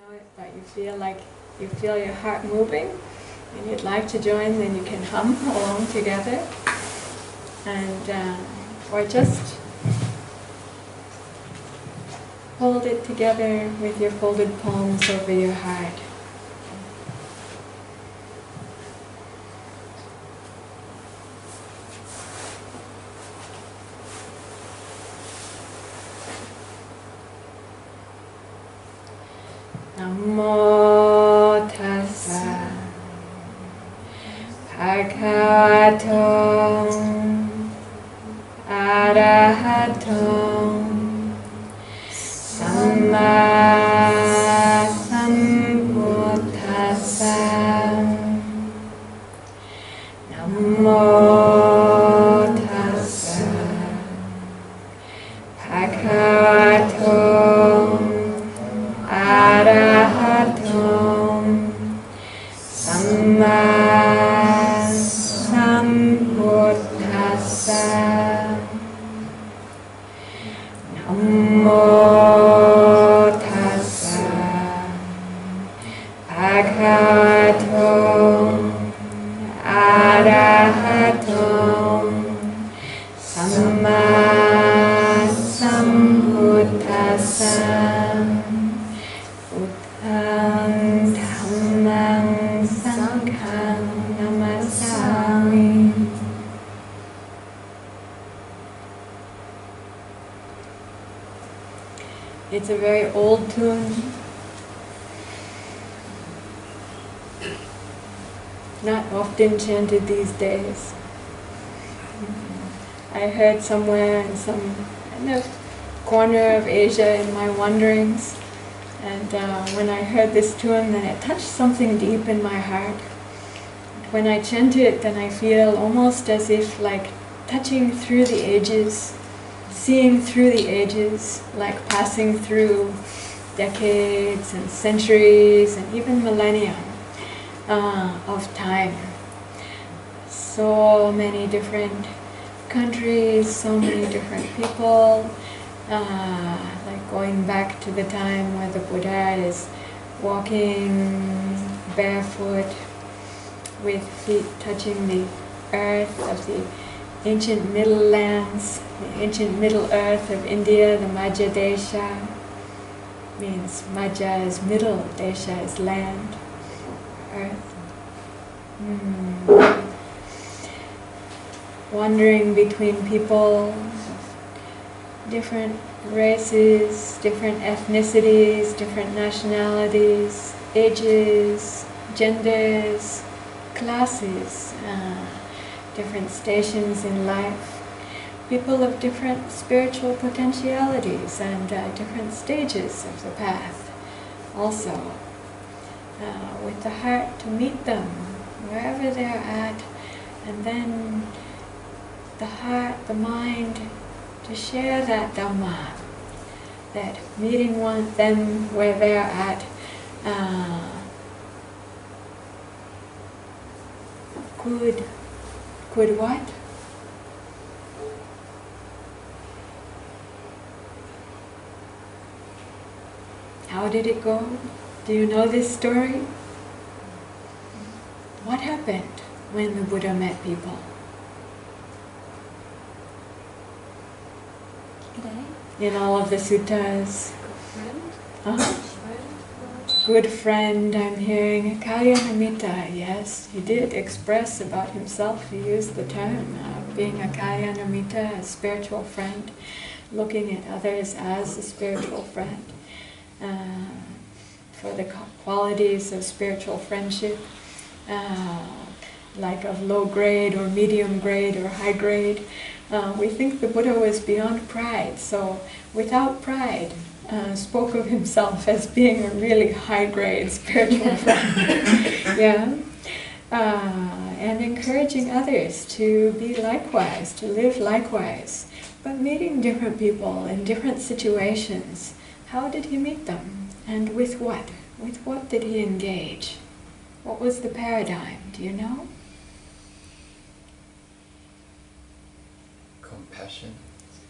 know it, but you feel your heart moving, and you'd like to join, then you can hum along together, and or just hold it together with your folded palms over your heart. Namo tassa bhagavato arahato samma sambuddhassa. Namo tassa bhagavato arahato samma sambuddhassa. Namo tassa bhagavato arahato samma sambuddhassa. Dhammang Sanghang Namasami. It's a very old tune, not often chanted these days. I heard somewhere in some kind of corner of Asia in my wanderings, and when I heard this tune, then it touched something deep in my heart. When I chant it, then I feel almost as if like touching through the ages, seeing through the ages, like passing through decades and centuries and even millennia of time. So many different countries, so many different people, like going back to the time where the Buddha is walking barefoot with feet touching the earth of the ancient middle lands, the ancient middle earth of India, the Majja Desha. Means Majja is middle, Desha is land, earth. Wandering between people, different races, different ethnicities, different nationalities, ages, genders, classes, different stations in life, people of different spiritual potentialities and different stages of the path also, with the heart to meet them wherever they're at, and then the heart, the mind, to share that Dhamma, that meeting them where they're at could what? How did it go? Do you know this story? What happened when the Buddha met people? In all of the suttas. Good friend, I'm hearing Kalyanamitta. Yes, he did express about himself. He used the term being a Kalyanamitta, a spiritual friend, looking at others as a spiritual friend. For the qualities of spiritual friendship, like of low grade or medium grade or high grade. We think the Buddha was beyond pride, so without pride, spoke of himself as being a really high-grade spiritual friend. Yeah, and encouraging others to be likewise, to live likewise. But meeting different people in different situations, how did he meet them? And with what? With what did he engage? What was the paradigm? Do you know? Compassion.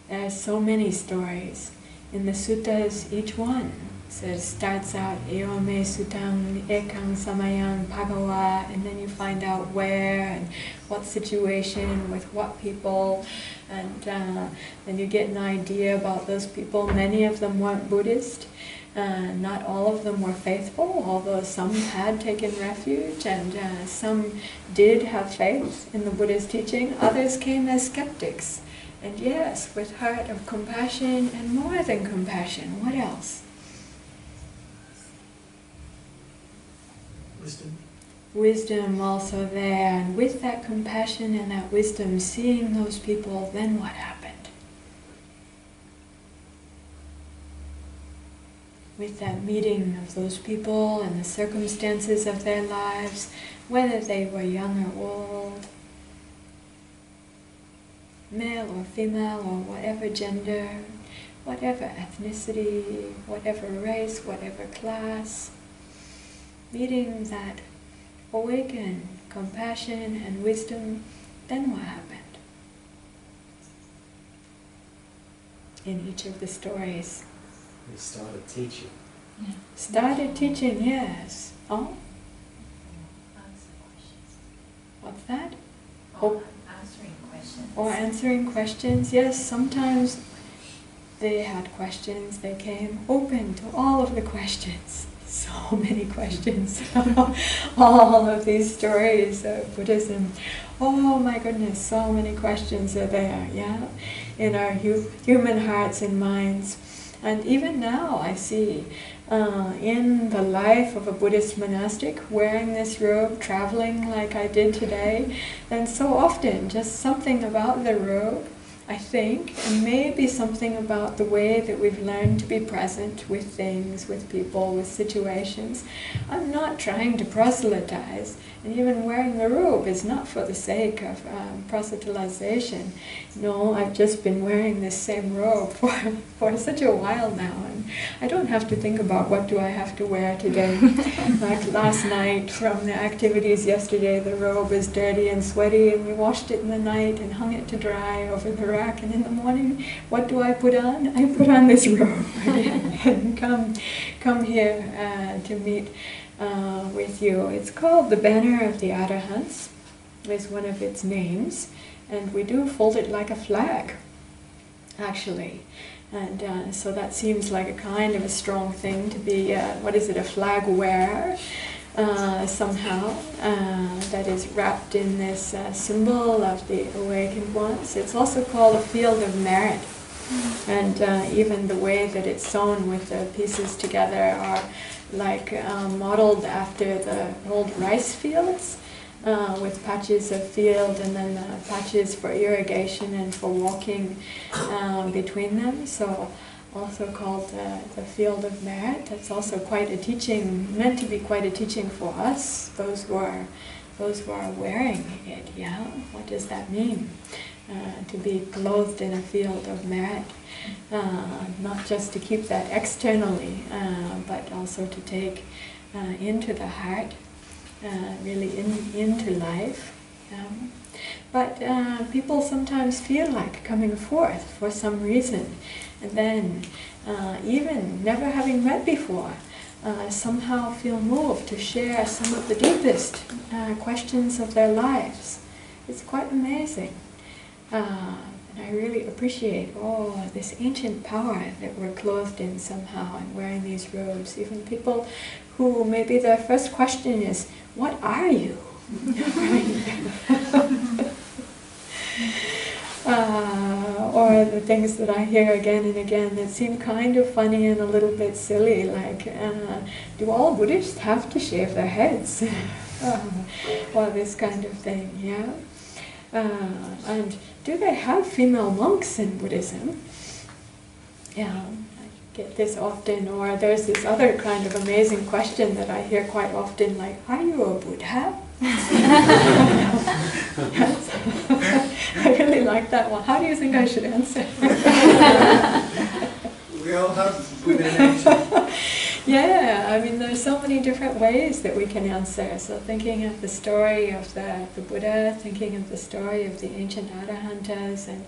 There are so many stories. In the suttas, each one So it starts out, Eome Sutang Ekang Samayang Bhagawa, and then you find out where and what situation with what people, and then you get an idea about those people. Many of them weren't Buddhist. Not all of them were faithful, although some had taken refuge, and some did have faith in the Buddha's teaching. Others came as skeptics, and yes, with heart of compassion, and more than compassion. What else? Wisdom. Wisdom also there, and with that compassion and that wisdom, seeing those people, then what happened? With that meeting of those people and the circumstances of their lives, whether they were young or old, male or female, or whatever gender, whatever ethnicity, whatever race, whatever class, meeting that awakened compassion and wisdom, then what happened? In each of the stories. We started teaching. Yeah. Started teaching, yes. Oh? Answer questions. What's that? Or answering questions. Or answering questions, yes. Sometimes they had questions, they came open to all of the questions. So many questions. All of these stories of Buddhism. Oh my goodness, so many questions are there, yeah? In our human hearts and minds. And even now I see in the life of a Buddhist monastic, wearing this robe, traveling like I did today, and so often just something about the robe, I think, and maybe something about the way that we've learned to be present with things, with people, with situations. I'm not trying to proselytize, and even wearing the robe is not for the sake of proselytization. No, I've just been wearing this same robe for such a while now, and I don't have to think about what do I have to wear today. Like last night, from the activities yesterday, the robe is dirty and sweaty, and we washed it in the night and hung it to dry over the rack, and in the morning, what do I put on? I put on this robe and come here to meet with you. It's called the Banner of the Arahants, is one of its names, and we do fold it like a flag, actually. And so that seems like a kind of a strong thing to be, a flag wearer, somehow, that is wrapped in this symbol of the awakened ones. It's also called a field of merit. And even the way that it's sewn with the pieces together are like modeled after the old rice fields, with patches of field and then patches for irrigation and for walking between them. So also called the field of merit. That's also quite a teaching, meant to be quite a teaching for us, those who are wearing it. Yeah, what does that mean? To be clothed in a field of merit, not just to keep that externally, but also to take into the heart, really into life. But people sometimes feel like coming forth for some reason, and then even never having met before, somehow feel moved to share some of the deepest questions of their lives. It's quite amazing. And I really appreciate this ancient power that we're clothed in somehow and wearing these robes. Even people who maybe their first question is, what are you? Or the things that I hear again and again that seem kind of funny and a little bit silly, like, do all Buddhists have to shave their heads? Or this kind of thing, yeah? And do they have female monks in Buddhism? Yeah, I get this often. Or there's this other kind of amazing question that I hear quite often, like, are you a Buddha? I really like that one. How do you think I should answer? We all have Buddha nature. Yeah, I mean, there's so many different ways that we can answer. So thinking of the story of the Buddha, thinking of the story of the ancient Arahantas and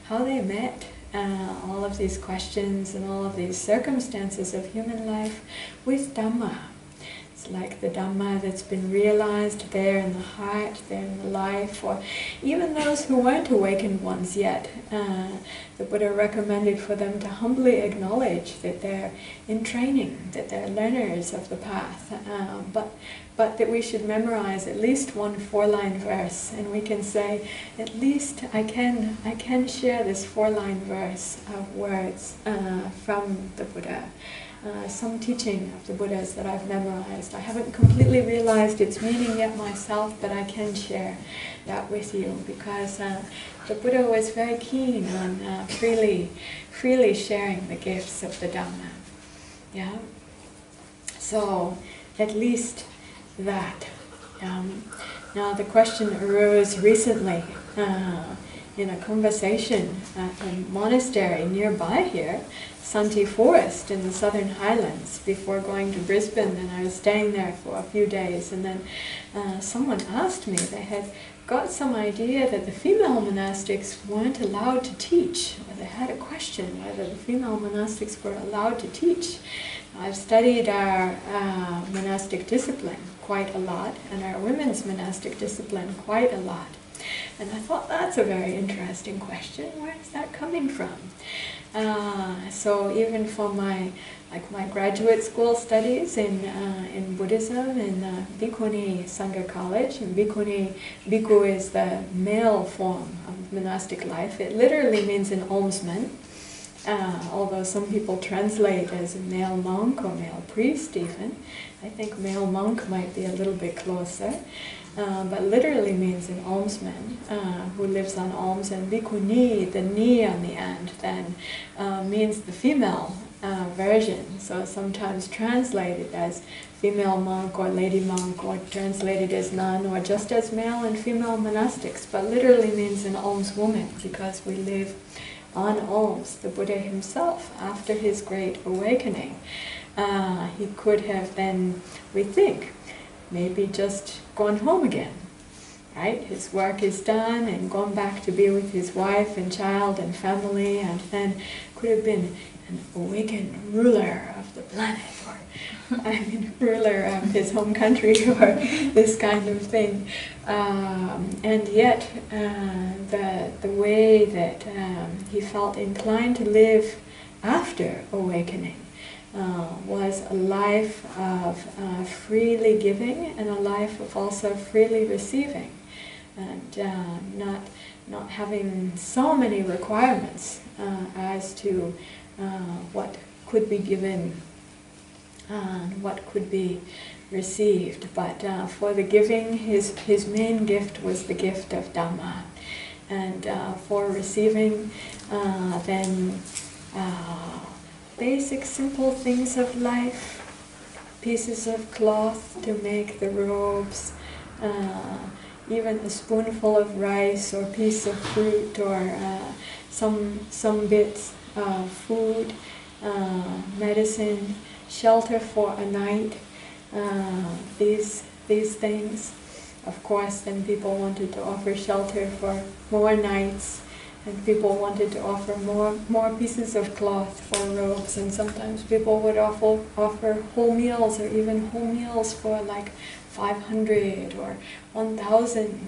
how they met all of these questions and all of these circumstances of human life with Dhamma. It's like the Dhamma that's been realized there in the heart, there in the life, or even those who weren't awakened ones yet. The Buddha recommended for them to humbly acknowledge that they're in training, that they're learners of the path, but that we should memorize at least one 4-line verse, and we can say, at least I can share this 4-line verse of words from the Buddha. Some teaching of the Buddha's that I've memorized. I haven't completely realized its meaning yet myself, but I can share that with you, because the Buddha was very keen on freely sharing the gifts of the Dhamma. Yeah. So at least that. Now the question arose recently in a conversation at a monastery nearby here, Santi Forest in the Southern Highlands, before going to Brisbane, and I was staying there for a few days, and then someone asked me, they had got some idea that the female monastics weren't allowed to teach, or they had a question whether the female monastics were allowed to teach. I've studied our monastic discipline quite a lot, and our women's monastic discipline quite a lot. And I thought, that's a very interesting question. Where is that coming from? So even for my graduate school studies in Buddhism in Bhikkhuni Sangha College, and Bhikkhu is the male form of monastic life. It literally means an almsman, although some people translate as a male monk or male priest even. I think male monk might be a little bit closer. But literally means an almsman who lives on alms, and bhikkhuni, the ni on the end, then means the female version. So sometimes translated as female monk or lady monk, or translated as nun, or just as male and female monastics, but literally means an almswoman, because we live on alms. The Buddha himself, after his great awakening, he could have then, we think, maybe just gone home again, right? His work is done and gone back to be with his wife and child and family, and then could have been an awakened ruler of the planet, or ruler of his home country, or this kind of thing. And yet, the way that he felt inclined to live after awakening was a life of freely giving, and a life of also freely receiving, and not having so many requirements as to what could be given and what could be received. But for the giving, his main gift was the gift of Dhamma, and for receiving, then basic simple things of life, pieces of cloth to make the robes, even a spoonful of rice or piece of fruit, or some bits of food, medicine, shelter for a night, these things. Of course, then people wanted to offer shelter for more nights, and people wanted to offer more pieces of cloth for robes, and sometimes people would offer whole meals, or even whole meals for like 500 or 1,000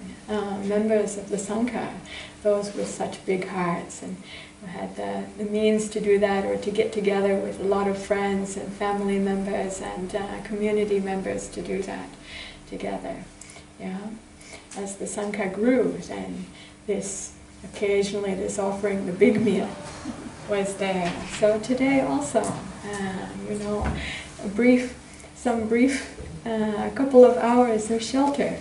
members of the Sangha, those with such big hearts, and who had the means to do that, or to get together with a lot of friends and family members and community members to do that together. Yeah, as the Sangha grew, then occasionally this offering the big meal was there. So today also, a couple of hours of shelter.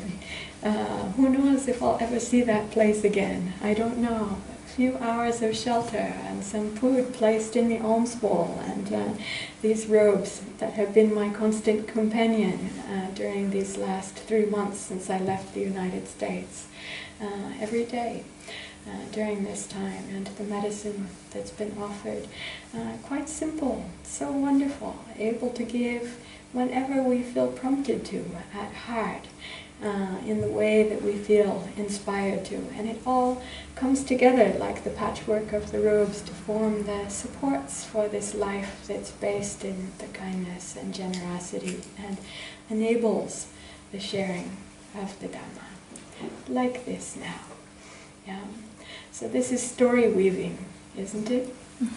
Who knows if I'll ever see that place again? I don't know. A few hours of shelter and some food placed in the alms bowl, and these robes that have been my constant companion during these last 3 months since I left the United States. Every day during this time, and the medicine that's been offered. Quite simple, so wonderful, able to give whenever we feel prompted to at heart. in the way that we feel inspired to. And it all comes together like the patchwork of the robes to form the supports for this life that's based in the kindness and generosity and enables the sharing of the Dhamma. Like this now. Yeah. So this is story weaving, isn't it?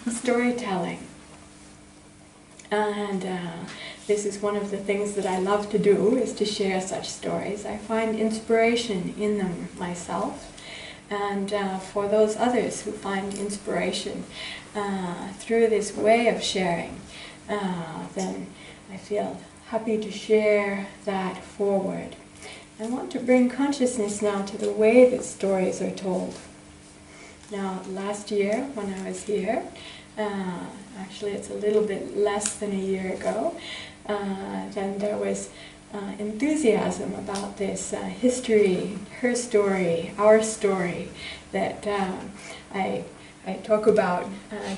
Storytelling. And this is one of the things that I love to do, is to share such stories. I find inspiration in them myself, and for those others who find inspiration through this way of sharing, then I feel happy to share that forward. I want to bring consciousness now to the way that stories are told. Now, last year when I was here, actually it's a little bit less than a year ago, then there was enthusiasm about this history, her story, our story, that I talk about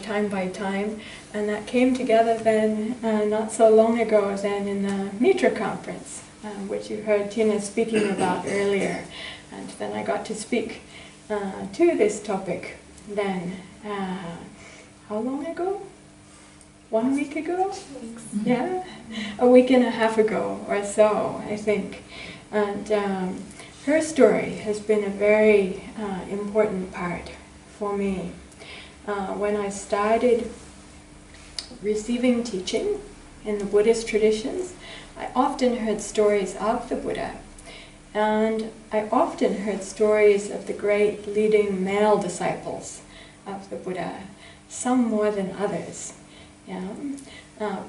time by time, and that came together then not so long ago then in the Mitra Conference, which you heard Tina speaking about earlier, and then I got to speak to this topic then, how long ago? 1 week ago? Yeah, a week and a half ago or so, I think. And her story has been a very important part for me. When I started receiving teaching in the Buddhist traditions, I often heard stories of the Buddha. And I often heard stories of the great leading male disciples of the Buddha, some more than others. Yeah?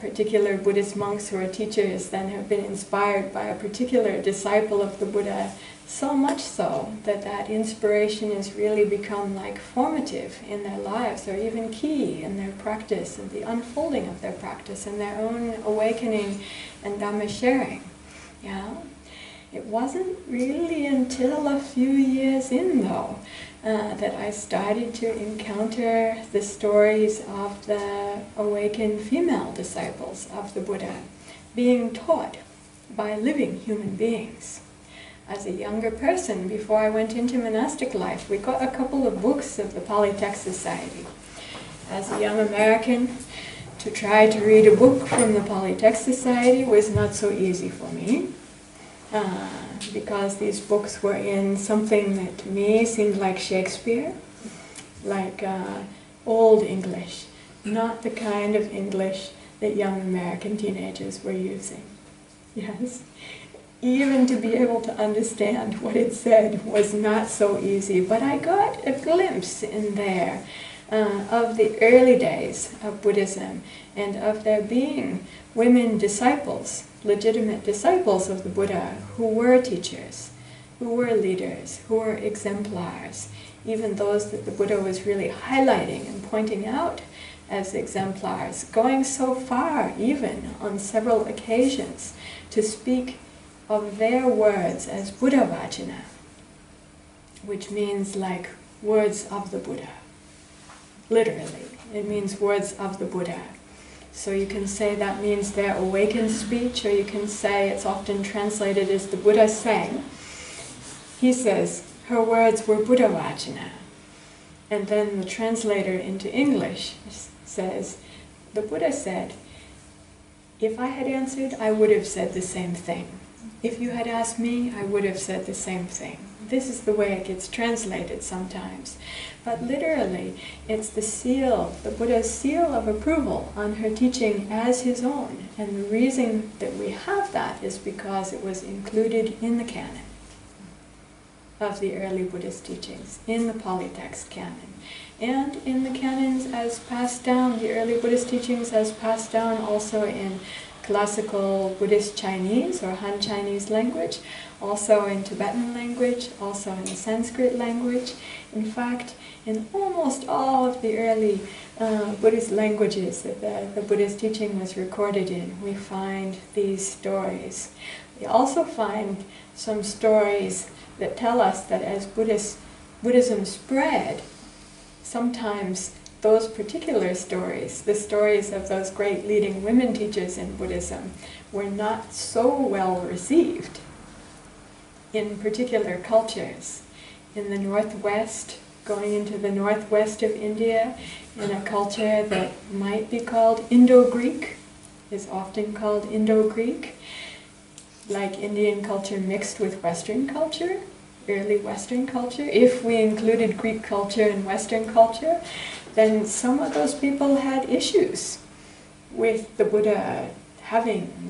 Particular Buddhist monks who are teachers then have been inspired by a particular disciple of the Buddha, so much so that that inspiration has really become like formative in their lives, or even key in their practice and the unfolding of their practice and their own awakening and Dhamma sharing. Yeah? It wasn't really until a few years in, though, that I started to encounter the stories of the awakened female disciples of the Buddha being taught by living human beings. As a younger person, before I went into monastic life, we got a couple of books of the Pali Text Society. As a young American, to try to read a book from the Pali Text Society was not so easy for me. Because these books were in something that to me seemed like Shakespeare, like old English, not the kind of English that young American teenagers were using. Yes, even to be able to understand what it said was not so easy, but I got a glimpse in there of the early days of Buddhism and of there being women disciples, legitimate disciples of the Buddha, who were teachers, who were leaders, who were exemplars, even those that the Buddha was really highlighting and pointing out as exemplars, going so far even on several occasions to speak of their words as Buddha Vajana, which means like words of the Buddha. Literally, it means words of the Buddha. So you can say that means their awakened speech, or you can say it's often translated as the Buddha sang. He says, her words were Buddha Vajana. And then the translator into English says, the Buddha said, if I had answered, I would have said the same thing. If you had asked me, I would have said the same thing. This is the way it gets translated sometimes. But literally, it's the seal, the Buddha's seal of approval on her teaching as his own. And the reason that we have that is because it was included in the canon of the early Buddhist teachings, in the Pali text canon. And in the canons as passed down, the early Buddhist teachings as passed down also in classical Buddhist Chinese or Han Chinese language, also in Tibetan language, also in Sanskrit language. In fact, in almost all of the early Buddhist languages that the Buddhist teaching was recorded in, we find these stories. We also find some stories that tell us that as Buddhism spread, sometimes those particular stories, the stories of those great leading women teachers in Buddhism, were not so well received. in particular cultures. In the northwest, going into the northwest of India, in a culture that might be called Indo-Greek, is often called Indo-Greek, like Indian culture mixed with Western culture, early Western culture. If we included Greek culture and Western culture, then some of those people had issues with the Buddha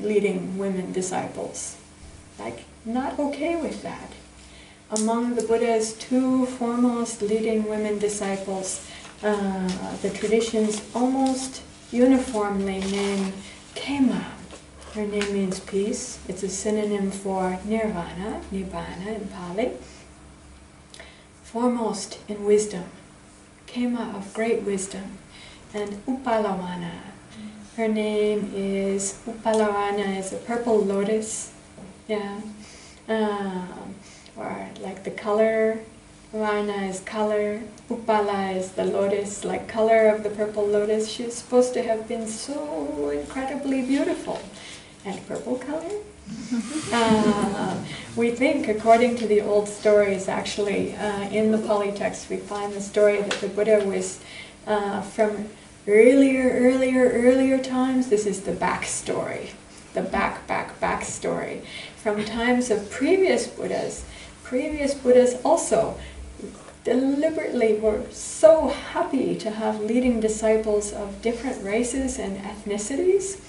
leading women disciples. Like, not okay with that. Among the Buddha's two foremost leading women disciples, the traditions almost uniformly name Khema. Her name means peace. It's a synonym for nirvana, nibbana in Pali. Foremost in wisdom. Khema of great wisdom. And Upalawana. Her name is, Upalawana is a purple lotus. Yeah. Or like the color, Vana is color, Upala is the lotus, like color of the purple lotus. She's supposed to have been so incredibly beautiful. And purple color? We think, according to the old stories, actually, in the Pali text, we find the story that the Buddha was from earlier times. This is the backstory, the backstory. From times of previous Buddhas also deliberately were so happy to have leading disciples of different races and ethnicities.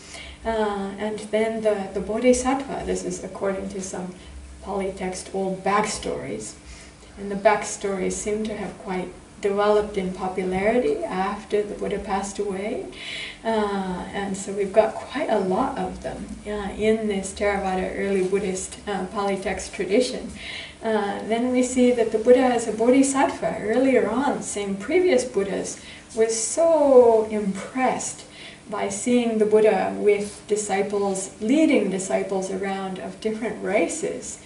And then the Bodhisattva, this is according to some Pali text old backstories, and the backstories seem to have quite developed in popularity after the Buddha passed away. And so we've got quite a lot of them in this Theravada early Buddhist Pali text tradition. Then we see that the Buddha as a Bodhisattva earlier on, same previous Buddhas, was so impressed by seeing the Buddha with disciples, leading disciples around of different races,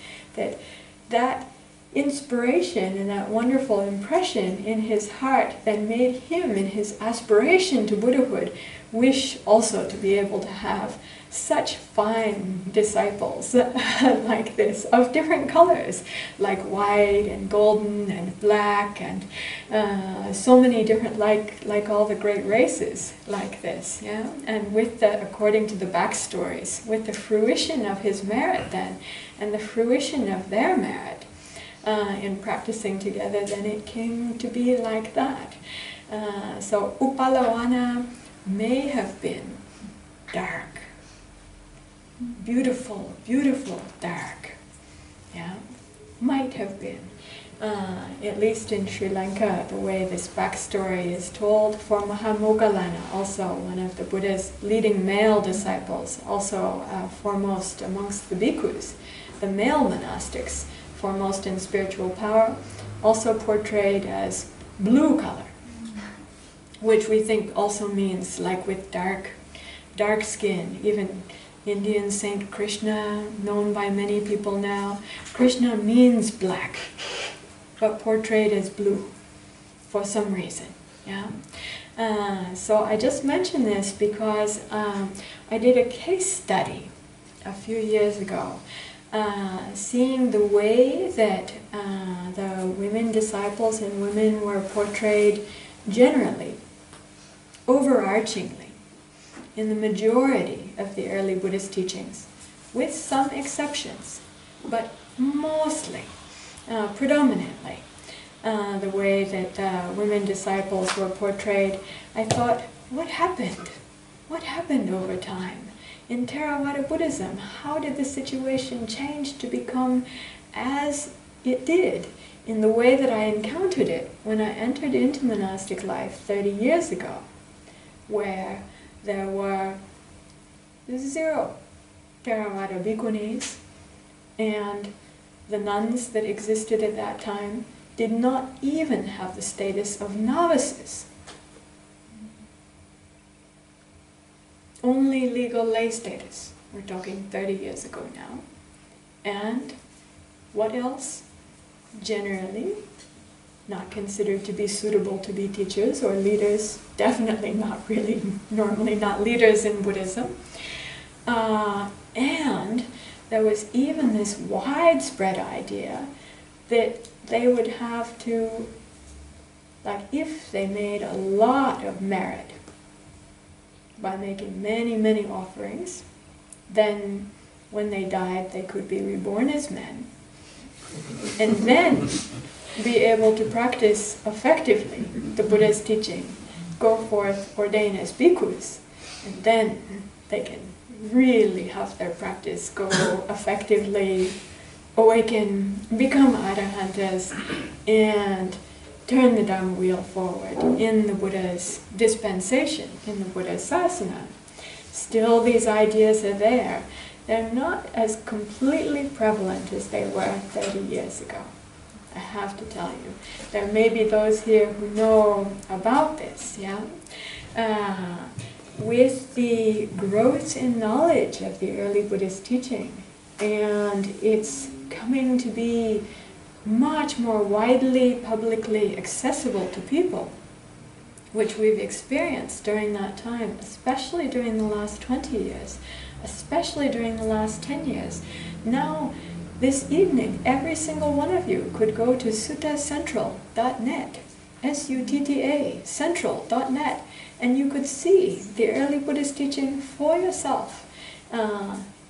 that inspiration and that wonderful impression in his heart then made him, in his aspiration to Buddhahood, wish also to be able to have such fine disciples like this, of different colors, like white and golden and black and so many different, like all the great races like this, yeah. And with the, according to the backstories, with the fruition of his merit then, and the fruition of their merit in practicing together, then it came to be like that. So Upalawana may have been dark. Beautiful, beautiful, dark. Yeah, might have been. At least in Sri Lanka, the way this backstory is told, for Mahamoggallana, also one of the Buddha's leading male disciples, also foremost amongst the bhikkhus, the male monastics, foremost in spiritual power, also portrayed as blue color, which we think also means like with dark skin. Even Indian Saint Krishna, known by many people now, Krishna means black, but portrayed as blue for some reason. Yeah. So I just mention this because I did a case study a few years ago, seeing the way that the women disciples and women were portrayed generally, overarchingly, in the majority of the early Buddhist teachings, with some exceptions, but mostly, predominantly, the way that women disciples were portrayed. I thought, what happened? What happened over time? In Theravada Buddhism, how did the situation change to become as it did in the way that I encountered it when I entered into monastic life 30 years ago, where there were 0 Theravada bhikkhunis, and the nuns that existed at that time did not even have the status of novices. Only legal lay status. We're talking 30 years ago now. And what else? Generally not considered to be suitable to be teachers or leaders, definitely not really, normally not leaders in Buddhism. And there was even this widespread idea that they would have to, like if they made a lot of merit by making many, many offerings, then when they died they could be reborn as men, and then be able to practice effectively the Buddha's teaching, go forth, ordain as bhikkhus, and then they can really have their practice go effectively, awaken, become arahantas, and turn the Dhamma wheel forward in the Buddha's dispensation, in the Buddha's sasana. Still, these ideas are there. They're not as completely prevalent as they were 30 years ago. I have to tell you. There may be those here who know about this, yeah? With the growth in knowledge of the early Buddhist teaching, and it's coming to be much more widely, publicly accessible to people, which we've experienced during that time, especially during the last 20 years, especially during the last 10 years. Now, this evening, every single one of you could go to suttacentral.net, S-U-T-T-A, central.net, and you could see the early Buddhist teaching for yourself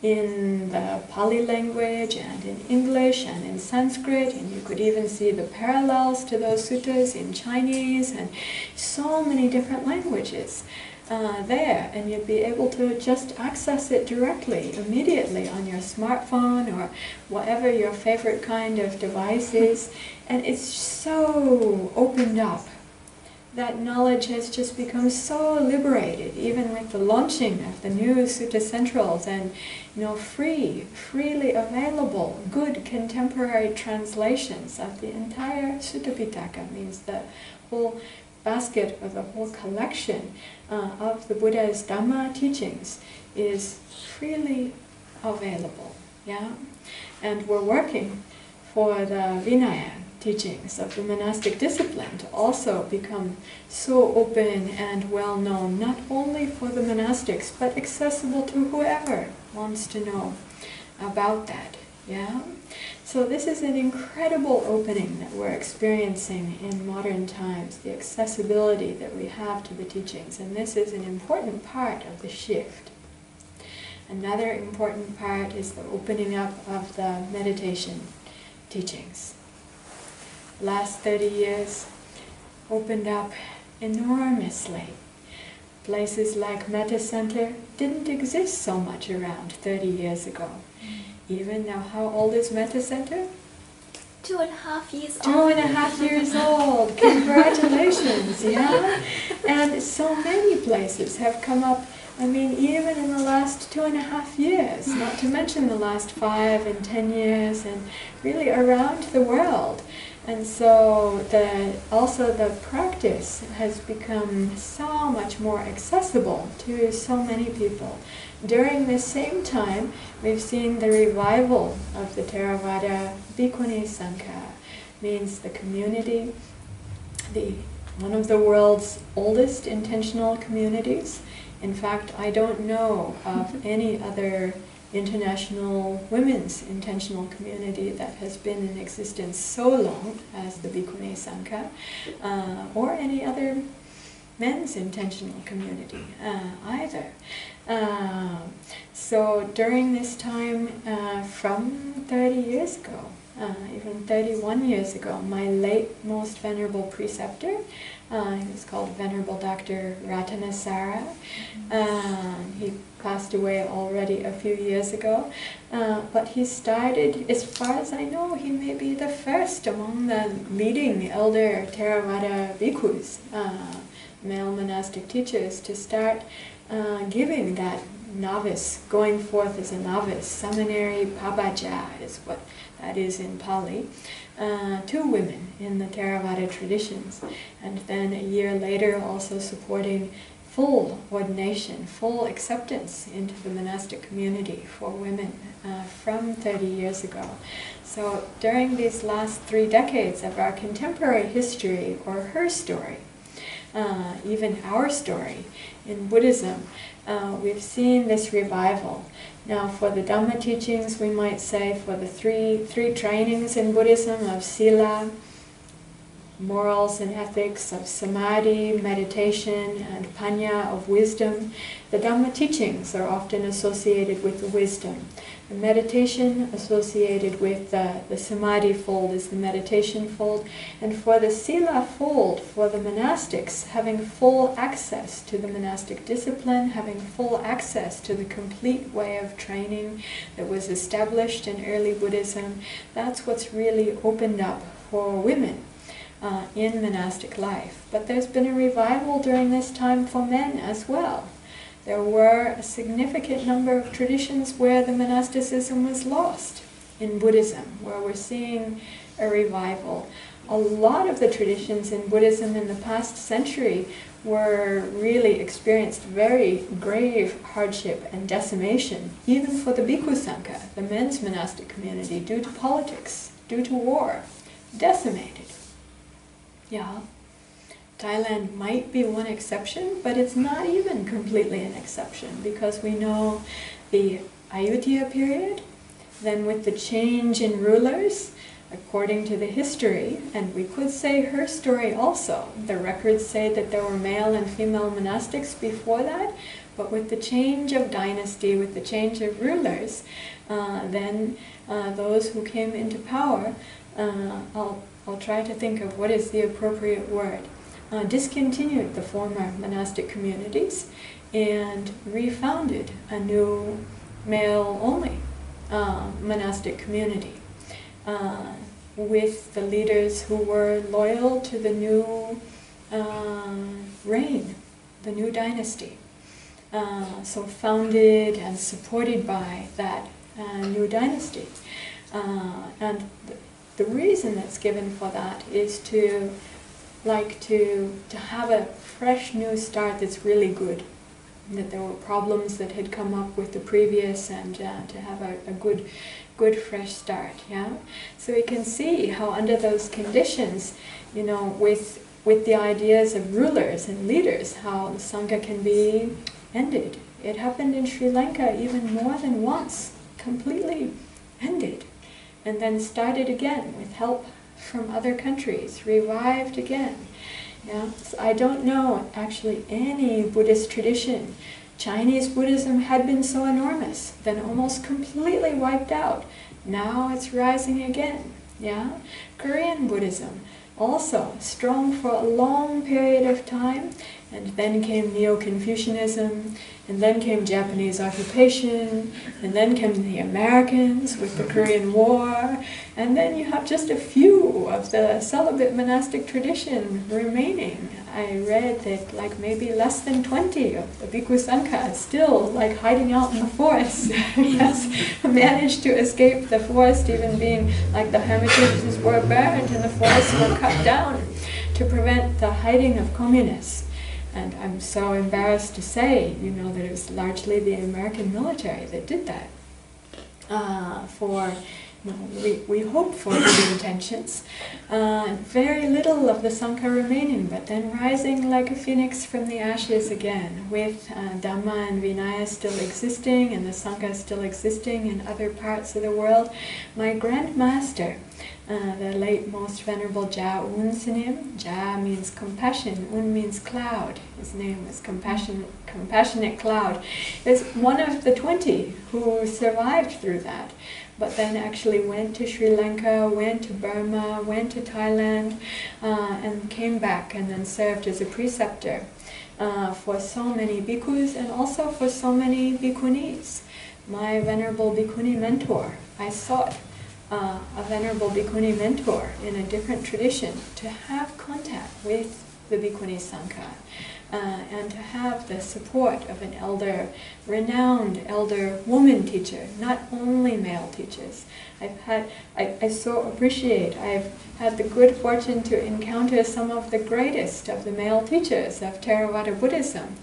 in the Pali language and in English and in Sanskrit, and you could even see the parallels to those suttas in Chinese and so many different languages there, and you'd be able to just access it directly, immediately on your smartphone or whatever your favorite kind of device is, and it's so opened up. That knowledge has just become so liberated, even with the launching of the new Sutta Centrals, and freely available, good contemporary translations of the entire Sutta Pitaka, means the whole basket or the whole collection of the Buddha's Dhamma teachings is freely available. Yeah, and we're working for the Vinaya teachings of the monastic discipline to also become so open and well known, not only for the monastics, but accessible to whoever wants to know about that. Yeah? So this is an incredible opening that we're experiencing in modern times, the accessibility that we have to the teachings, and this is an important part of the shift. Another important part is the opening up of the meditation teachings. Last 30 years opened up enormously. Places like Metta Centre didn't exist so much around 30 years ago. Even now, how old is Metta Centre? 2.5 years old. 2.5 years old. Congratulations, yeah? And so many places have come up, I mean, even in the last 2.5 years, not to mention the last 5 and 10 years, and really around the world. And so also the practice has become so much more accessible to so many people. During this same time, we've seen the revival of the Theravada Bhikkhuni Sangha, means the community, one of the world's oldest intentional communities. In fact, I don't know of any other international women's intentional community that has been in existence so long as the Bhikkhuni Sangha, or any other men's intentional community either. So during this time, from 30 years ago, even 31 years ago, my late most venerable preceptor, he was called Venerable Dr. Ratanasara. He passed away already a few years ago, but he started, as far as I know, he may be the first among the leading elder Theravada bhikkhus, male monastic teachers, to start giving that novice, going forth as a novice, seminary pabaja is what that is in Pali, to women in the Theravada traditions. And then a year later also supporting full ordination, full acceptance into the monastic community for women from 30 years ago. So during these last 3 decades of our contemporary history, or her story, even our story in Buddhism, we've seen this revival. Now for the Dhamma teachings, we might say for the three trainings in Buddhism of sila, morals and ethics, of samadhi, meditation, and panya, of wisdom. The Dhamma teachings are often associated with the wisdom. The meditation associated with the samadhi fold is the meditation fold. And for the sila fold, for the monastics, having full access to the monastic discipline, having full access to the complete way of training that was established in early Buddhism, that's what's really opened up for women in monastic life. But there's been a revival during this time for men as well. There were a significant number of traditions where the monasticism was lost in Buddhism, where we're seeing a revival. A lot of the traditions in Buddhism in the past century were really experienced very grave hardship and decimation, even for the Bhikkhu Sangha, the men's monastic community, due to politics, due to war, decimated. Yeah. Thailand might be one exception, but it's not even completely an exception, because we know the Ayutthaya period, then with the change in rulers, according to the history, and we could say her story also. The records say that there were male and female monastics before that, but with the change of dynasty, with the change of rulers, then those who came into power, I'll try to think of what is the appropriate word, discontinued the former monastic communities and refounded a new male-only monastic community with the leaders who were loyal to the new reign, the new dynasty. So founded and supported by that new dynasty. And the reason that's given for that is to have a fresh new start that's really good. That there were problems that had come up with the previous, and to have a good fresh start. Yeah. So we can see how under those conditions, you know, with the ideas of rulers and leaders, how the Sangha can be ended. It happened in Sri Lanka even more than once, completely ended, and then started again with help from other countries, revived again. Yeah? So I don't know actually any Buddhist tradition. Chinese Buddhism had been so enormous, then almost completely wiped out. Now it's rising again. Yeah? Korean Buddhism, also strong for a long period of time, and then came Neo-Confucianism, and then came Japanese occupation, and then came the Americans with the Korean War, and then you have just a few of the celibate monastic tradition remaining. I read that like maybe less than 20 of the Bhikkhu Sangha still like hiding out in the forest. Yes, managed to escape the forest, even being like the hermitages were burned and the forests were cut down to prevent the hiding of communists. And I'm so embarrassed to say, you know, that it was largely the American military that did that. You know, we hope for good intentions. Very little of the Sangha remaining, but then rising like a phoenix from the ashes again, with Dhamma and Vinaya still existing, and the Sangha still existing in other parts of the world. My grandmaster, the late Most Venerable Ja Un Sanim. Ja means compassion, Un means cloud. His name was Compassionate Cloud. Is one of the 20 who survived through that, but then actually went to Sri Lanka, went to Burma, went to Thailand, and came back and then served as a preceptor for so many bhikkhus and also for so many bhikkhunis. My Venerable Bhikkhuni mentor, I sought a Venerable Bhikkhuni mentor in a different tradition to have contact with the Bhikkhuni Sangha and to have the support of an elder, renowned elder woman teacher, not only male teachers. I so appreciate, I've had the good fortune to encounter some of the greatest of the male teachers of Theravada Buddhism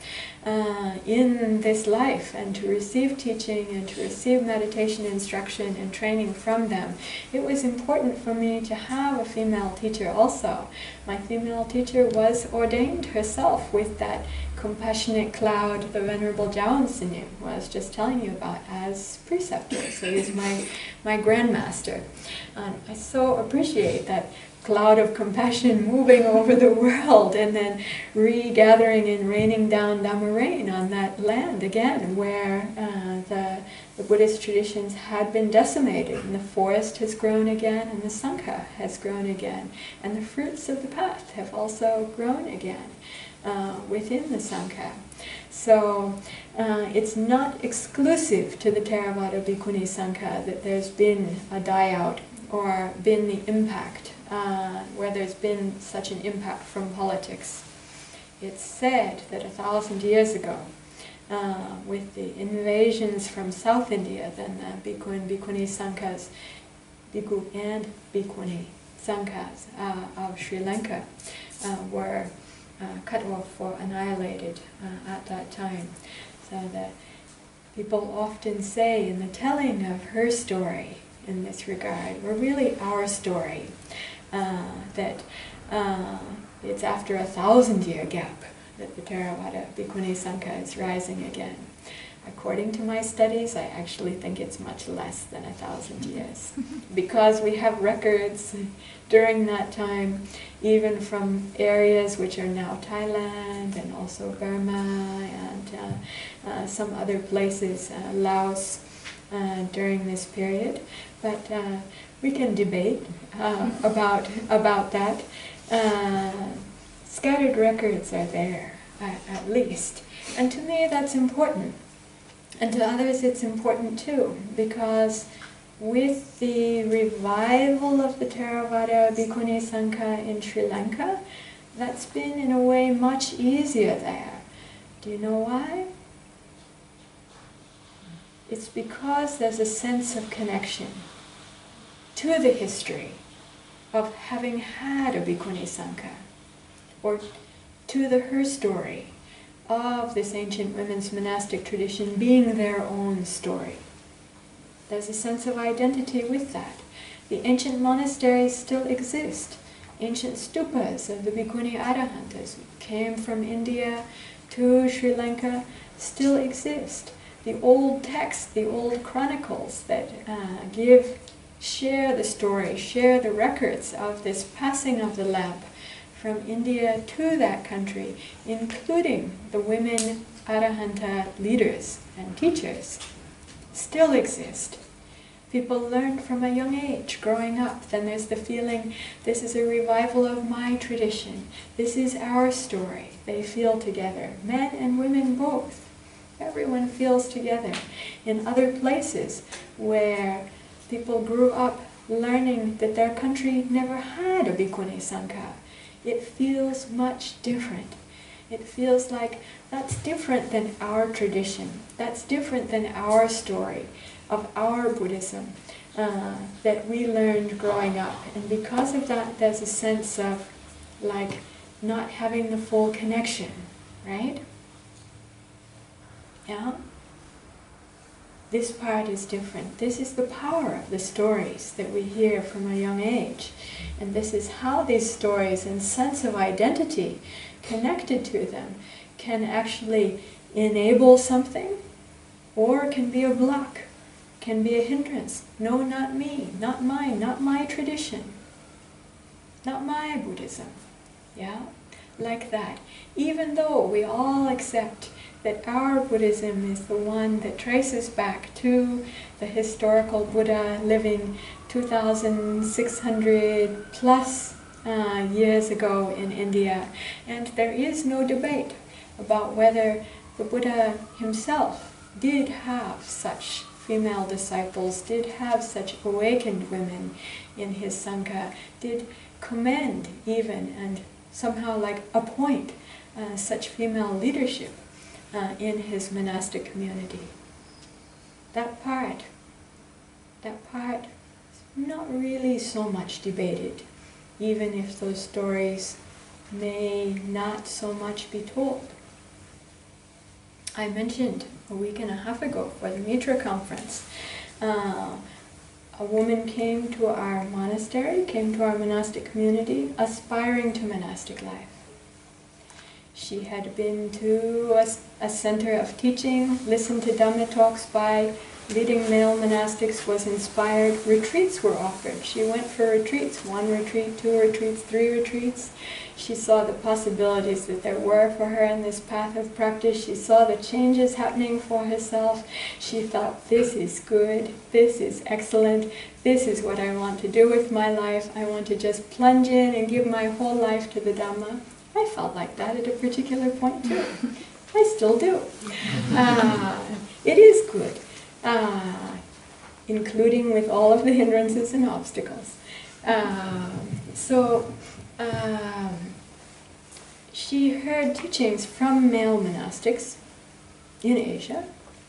in this life, and to receive teaching and to receive meditation instruction and training from them. It was important for me to have a female teacher also. My female teacher was ordained herself with that compassionate cloud the Venerable Jains was just telling you about as preceptor. So he's my grandmaster. I so appreciate that cloud of compassion moving over the world and then regathering and raining down Dhamma rain on that land again where the Buddhist traditions had been decimated, and the forest has grown again and the Sangha has grown again, and the fruits of the path have also grown again within the Sangha. So it's not exclusive to the Theravada Bhikkhuni Sangha that there's been a die-out or been the impact, where there's been such an impact from politics. It's said that 1,000 years ago, with the invasions from South India, then the Bhikkhu and Bhikkhuni Sanghas, Bhikkhu and Bhikkhuni Sanghas of Sri Lanka were cut off or annihilated at that time. So that people often say in the telling of her story in this regard, or really our story, that it's after 1,000-year gap that the Theravada Bhikkhuni Sangha is rising again. According to my studies, I actually think it's much less than 1,000 years, because we have records during that time, even from areas which are now Thailand and also Burma and some other places, Laos, during this period. But we can debate about that. Scattered records are there, at least. And to me that's important. And to others it's important too, because with the revival of the Theravada Bhikkhuni Sangha in Sri Lanka, that's been in a way much easier there. Do you know why? It's because there's a sense of connection to the history of having had a Bhikkhuni Sangha, or to her story of this ancient women's monastic tradition being their own story. There's a sense of identity with that. The ancient monasteries still exist. Ancient stupas of the Bhikkhuni Arahantas who came from India to Sri Lanka still exist. The old texts, the old chronicles that share the story, share the records of this passing of the lamp from India to that country, including the women Arahanta leaders and teachers, still exist. People learn from a young age, growing up. Then there's the feeling, this is a revival of my tradition. This is our story. They feel together, men and women both. Everyone feels together. In other places where people grew up learning that their country never had a Bhikkhuni Sangha, it feels much different. It feels like that's different than our tradition. That's different than our story of our Buddhism that we learned growing up. And because of that, there's a sense of like not having the full connection, right? Yeah? This part is different. This is the power of the stories that we hear from a young age. And this is how these stories and sense of identity connected to them can actually enable something, or can be a block, can be a hindrance. No, not me, not mine, not my tradition, not my Buddhism. Yeah? Like that. Even though we all accept that our Buddhism is the one that traces back to the historical Buddha living 2,600 plus years ago in India. And there is no debate about whether the Buddha himself did have such female disciples, did have such awakened women in his Sangha, did commend even and somehow like appoint such female leadership in his monastic community. That part is not really so much debated, even if those stories may not so much be told. I mentioned a week and a half ago for the Mitra Conference, a woman came to our monastery, came to our monastic community, aspiring to monastic life. She had been to a center of teaching, listened to Dhamma talks by leading male monastics, was inspired. Retreats were offered. She went for retreats, 1 retreat, 2 retreats, 3 retreats. She saw the possibilities that there were for her in this path of practice. She saw the changes happening for herself. She thought, this is good, this is excellent, this is what I want to do with my life. I want to just plunge in and give my whole life to the Dhamma. I felt like that at a particular point too. I still do. It is good, including with all of the hindrances and obstacles. She heard teachings from male monastics in Asia,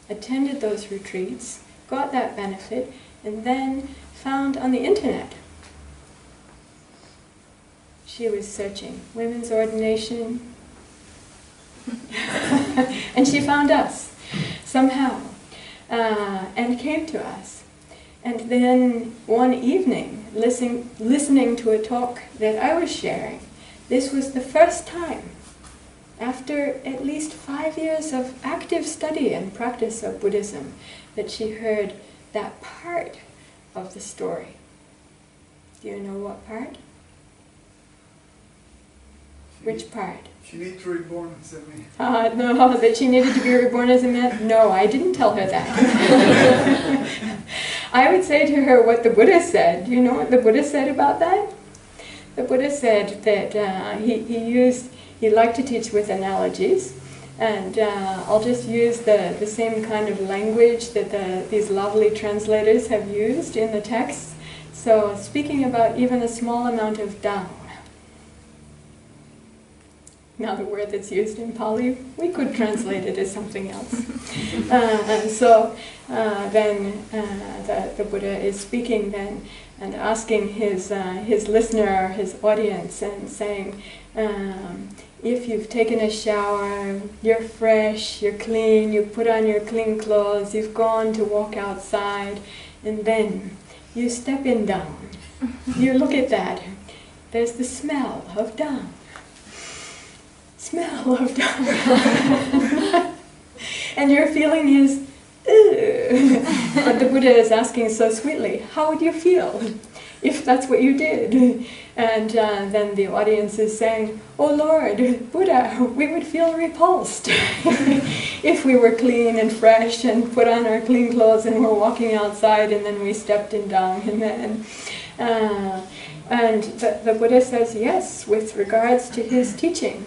attended those retreats, got that benefit, and then found on the internet. She was searching women's ordination, and she found us somehow, and came to us. And then one evening, listening to a talk that I was sharing, this was the first time, after at least 5 years of active study and practice of Buddhism, that she heard that part of the story. Do you know what part? Which part? She needs to be reborn as a man. No, that she needed to be reborn as a man? No, I didn't tell her that. I would say to her what the Buddha said. Do you know what the Buddha said about that? The Buddha said that he liked to teach with analogies, and I'll just use the same kind of language that these lovely translators have used in the text. So speaking about even a small amount of down. Now the word that's used in Pali, we could translate it as something else. Then the Buddha is speaking then and asking his listener, his audience, and saying, if you've taken a shower, you're fresh, you're clean, you put on your clean clothes, you've gone to walk outside, and then you step in down. You look at that. There's the smell of down. Smell of down. And your feeling is, ugh. But the Buddha is asking so sweetly, how would you feel if that's what you did? And then the audience is saying, oh Lord, Buddha, we would feel repulsed if we were clean and fresh and put on our clean clothes and were walking outside and then we stepped in dung. And the Buddha says yes, with regards to his teaching.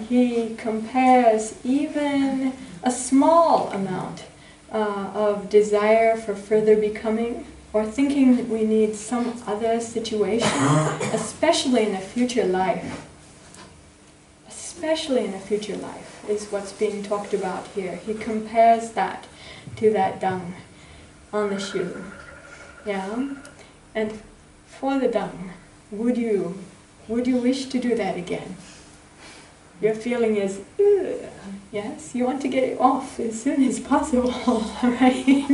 He compares even a small amount of desire for further becoming, or thinking that we need some other situation, especially in a future life. Especially in a future life is what's being talked about here. He compares that to that dung on the shoe. Yeah? And for the dung, would you wish to do that again? Your feeling is, ugh, yes, you want to get it off as soon as possible, right?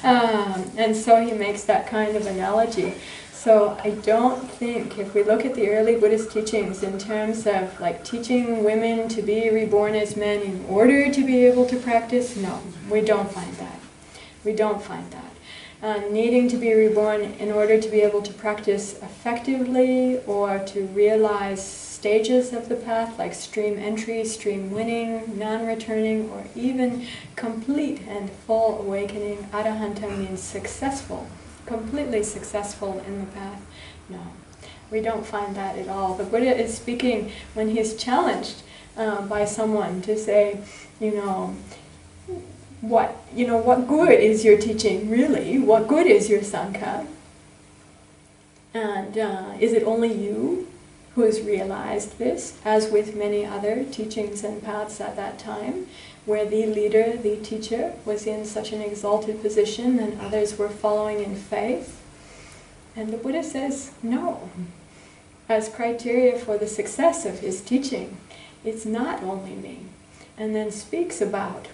And so he makes that kind of analogy. So I don't think, if we look at the early Buddhist teachings in terms of like teaching women to be reborn as men in order to be able to practice, no, we don't find that. We don't find that. Needing to be reborn in order to be able to practice effectively or to realize stages of the path, like stream entry, stream winning, non-returning, or even complete and full awakening. Arahanta means successful, completely successful in the path. No, we don't find that at all. The Buddha is speaking when he's challenged by someone to say, what good is your teaching really? What good is your Sangha? And is it only you who has realized this, as with many other teachings and paths at that time, where the leader, the teacher, was in such an exalted position and others were following in faith? And the Buddha says, no. As criteria for the success of his teaching, it's not only me. And then speaks about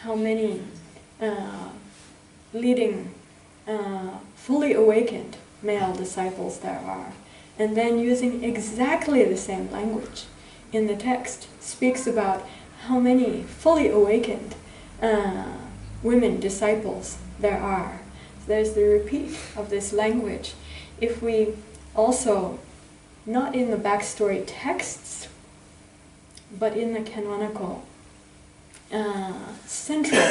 how many leading, fully awakened male disciples there are. And then using exactly the same language. in the text speaks about how many fully awakened women disciples there are. There's the repeat of this language. If we also, not in the backstory texts, but in the canonical central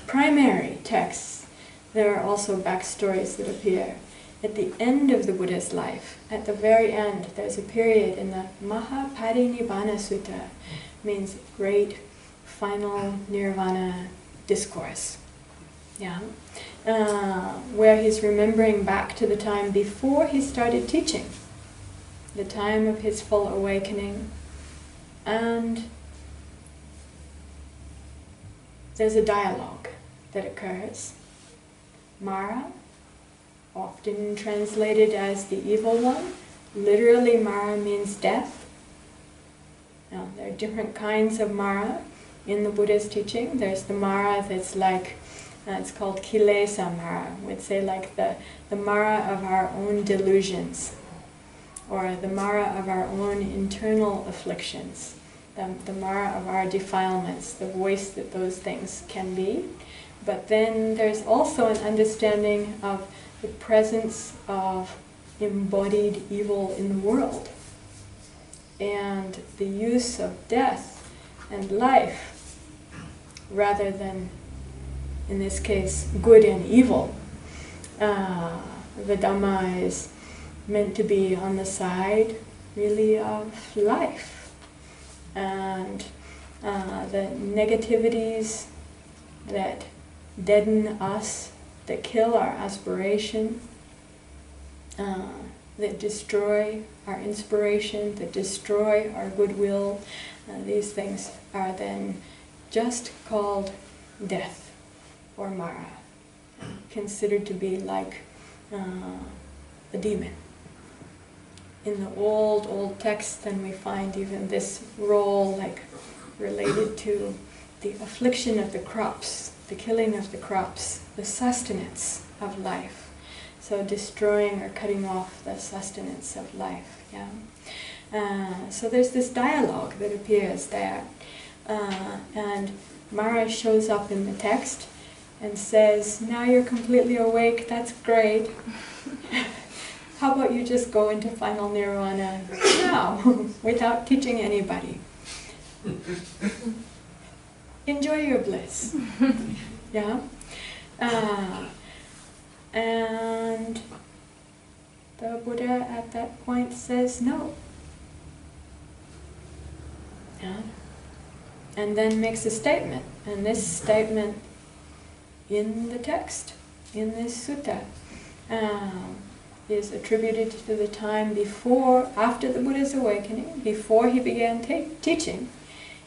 primary texts, there are also backstories that appear. At the end of the Buddha's life, at the very end, there's a period in the Mahaparinirvana Sutta, means great final nirvana discourse, where he's remembering back to the time before he started teaching, the time of his full awakening, and there's a dialogue that occurs. Mara, often translated as the evil one, literally Mara means death. Now, there are different kinds of Mara in the Buddha's teaching. There's the Mara that's like, it's called Kilesa Mara, we'd say like the Mara of our own delusions, or the Mara of our own internal afflictions, the Mara of our defilements, the voice that those things can be. But then there's also an understanding of the presence of embodied evil in the world, and the use of death and life, rather than, in this case, good and evil. The Dhamma is meant to be on the side, really, of life. And the negativities that deaden us, that kill our aspiration, that destroy our inspiration, that destroy our goodwill, these things are then just called death or Mara, considered to be like a demon. In the old texts, then we find even this role like related to the affliction of the crops, the killing of the crops, the sustenance of life. So destroying or cutting off the sustenance of life. So there's this dialogue that appears there, and Mara shows up in the text and says, "Now you're completely awake. That's great. How about you just go into final nirvana now, without teaching anybody? Enjoy your bliss." And the Buddha at that point says no. And then makes a statement. And this statement in the text, in this sutta, is attributed to the time after the Buddha's awakening, before he began teaching.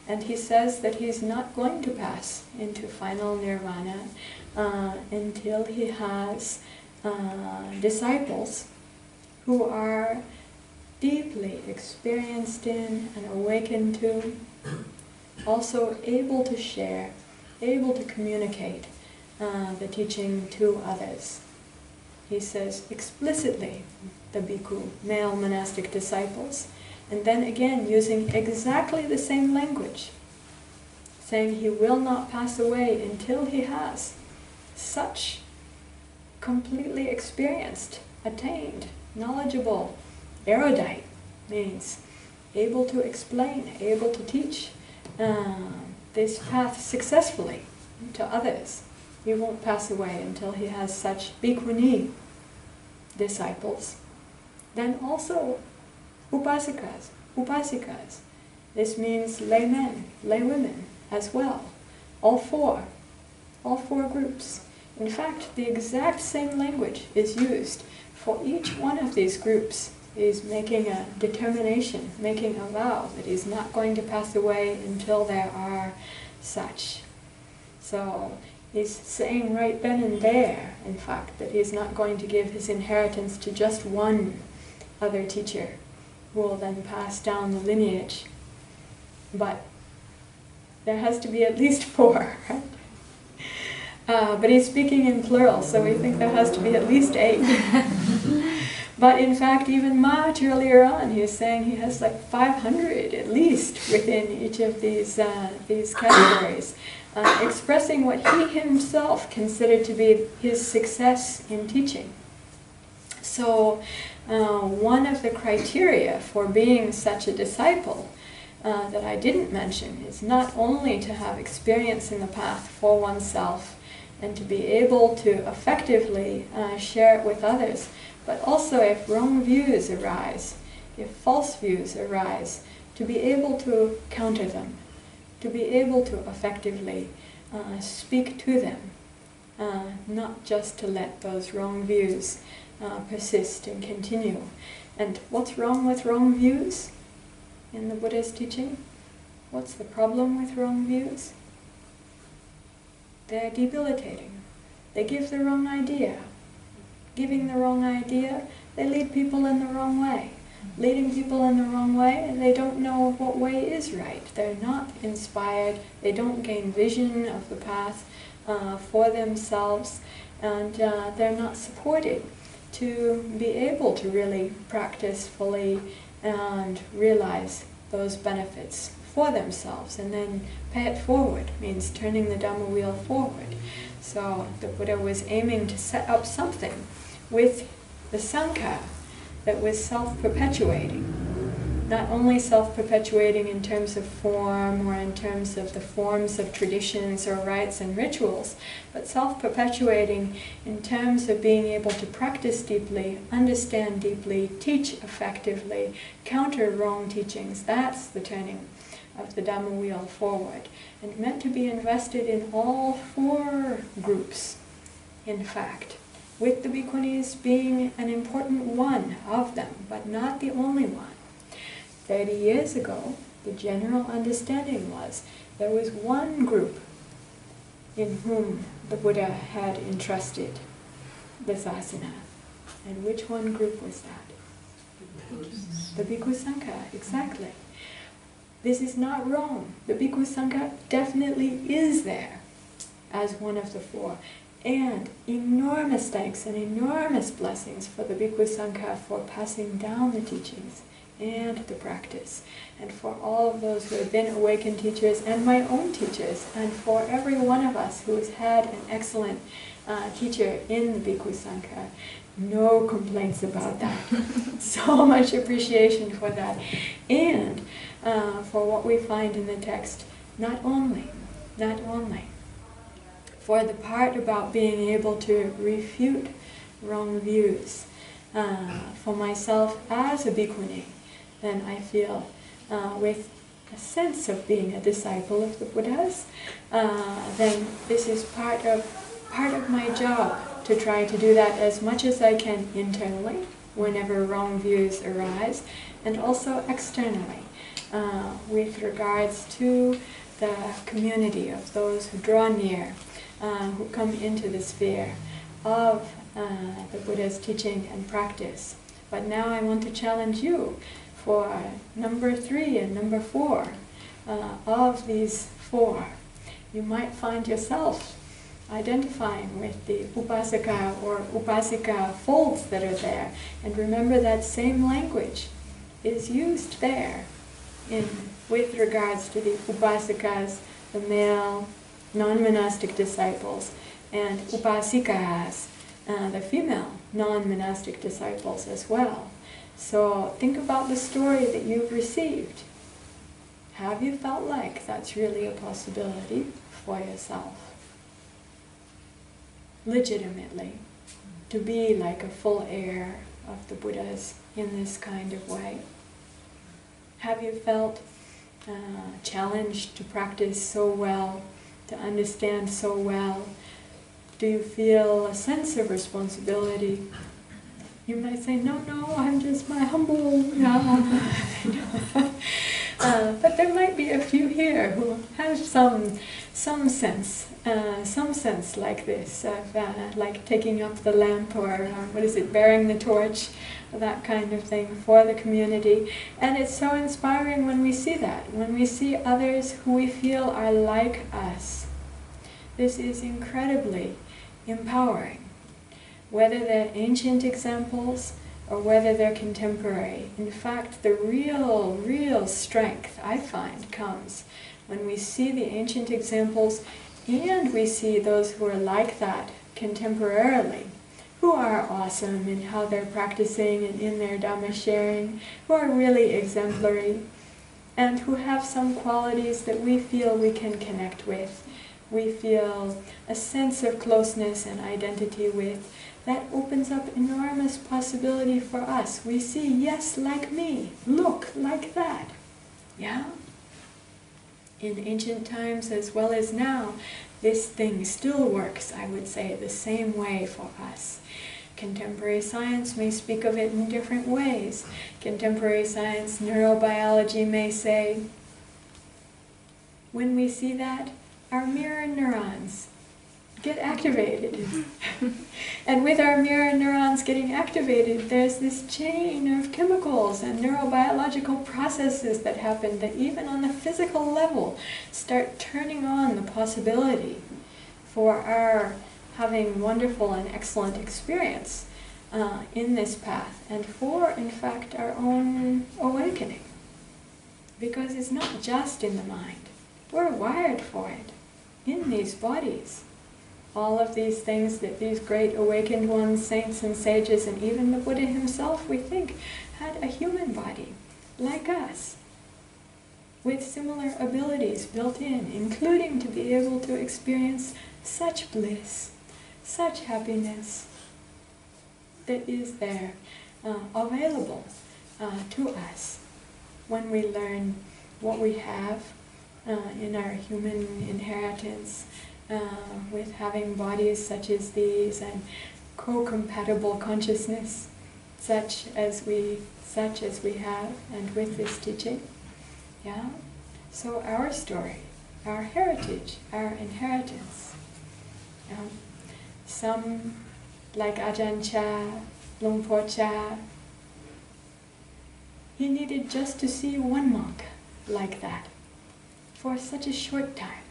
And he says that he's not going to pass into final nirvana until he has disciples who are deeply experienced in and awakened to, also able to share, able to communicate the teaching to others. He says explicitly, the bhikkhu, male monastic disciples, and then again using exactly the same language, saying he will not pass away until he has such completely experienced, attained, knowledgeable, erudite, means able to explain, able to teach this path successfully to others. He won't pass away until he has such bhikkhuni disciples. Then also upasikas. This means laymen, laywomen as well. All four groups. In fact, the exact same language is used for each one of these groups. He's making a determination, making a vow that he's not going to pass away until there are such. So he's saying right then and there, in fact, that he's not going to give his inheritance to just one other teacher who will then pass down the lineage. But there has to be at least 4, right? But he's speaking in plural, so we think there has to be at least 8. But in fact, even much earlier on, he is saying he has like 500 at least within each of these categories, expressing what he himself considered to be his success in teaching. So one of the criteria for being such a disciple that I didn't mention is not only to have experience in the path for oneself and to be able to effectively share it with others, but also if wrong views arise, if false views arise, to be able to counter them, to be able to effectively speak to them, not just to let those wrong views persist and continue. And what's wrong with wrong views in the Buddha's teaching? What's the problem with wrong views? They're debilitating. They give the wrong idea. Giving the wrong idea, they lead people in the wrong way. Leading people in the wrong way, they don't know what way is right. They're not inspired. They don't gain vision of the path for themselves, and they're not supported to be able to really practice fully and realize those benefits for themselves and then pay it forward, means turning the Dhamma wheel forward. So the Buddha was aiming to set up something with the Sangha that was self-perpetuating. Not only self-perpetuating in terms of form or in terms of the forms of traditions or rites and rituals, but self-perpetuating in terms of being able to practice deeply, understand deeply, teach effectively, counter wrong teachings. That's the turning of the Dhamma wheel forward, and meant to be invested in all four groups, in fact, with the bhikkhunis being an important one of them, but not the only one. 30 years ago, the general understanding was there was one group in whom the Buddha had entrusted the sasana. And which one group was that? The Bhikkhu Sangha, exactly. This is not wrong. The Bhikkhu Sangha definitely is there as one of the four. And enormous thanks and enormous blessings for the Bhikkhu Sangha for passing down the teachings and the practice, and for all of those who have been awakened teachers and my own teachers, and for every one of us who has had an excellent teacher in the Bhikkhu Sangha. No complaints about that. So much appreciation for that. And for what we find in the text, not only, for the part about being able to refute wrong views. For myself as a bhikkhuni, then I feel with a sense of being a disciple of the Buddhas, then this is part of my job to try to do that as much as I can internally, whenever wrong views arise, and also externally, with regards to the community of those who draw near, who come into the sphere of the Buddha's teaching and practice. But now I want to challenge you for number 3 and number 4 of these 4. You might find yourself identifying with the upasaka or upasika folds that are there, and remember that same language is used there with regards to the upasakas, the male non-monastic disciples, and upasikas, the female non-monastic disciples as well. So think about the story that you've received. Have you felt like that's really a possibility for yourself? Legitimately, to be like a full heir of the Buddhas in this kind of way? Have you felt challenged to practice so well, to understand so well? Do you feel a sense of responsibility? You might say, no, I'm just my humble... but there might be a few here who have some sense like this, of like taking up the lamp, or bearing the torch, that kind of thing for the community. And it's so inspiring when we see that, when we see others who we feel are like us. This is incredibly empowering. Whether they're ancient examples, or whether they're contemporary. In fact, the real strength, I find, comes when we see the ancient examples and we see those who are like that contemporarily, who are awesome in how they're practicing and in their Dhamma sharing, who are really exemplary, and who have some qualities that we feel we can connect with. We feel a sense of closeness and identity with. That opens up enormous possibility for us. We see, yes, like me, look, like that. Yeah? In ancient times as well as now, this thing still works, I would say, the same way for us. Contemporary science may speak of it in different ways. Contemporary science, neurobiology may say, when we see that, our mirror neurons get activated. And with our mirror neurons getting activated, there's this chain of chemicals and neurobiological processes that happen that even on the physical level start turning on the possibility for our having wonderful and excellent experience in this path, and for, in fact, our own awakening. Because it's not just in the mind. We're wired for it in these bodies. All of these things that these great awakened ones, saints and sages, and even the Buddha himself, we think, had a human body, like us, with similar abilities built in, including to be able to experience such bliss, such happiness that is there, available to us when we learn what we have in our human inheritance, with having bodies such as these and co-compatible consciousness such as we have, and with this teaching. Yeah? So our story, our heritage, our inheritance. Some, like Ajahn Chah, Luang Por Chah, he needed just to see one monk like that for such a short time.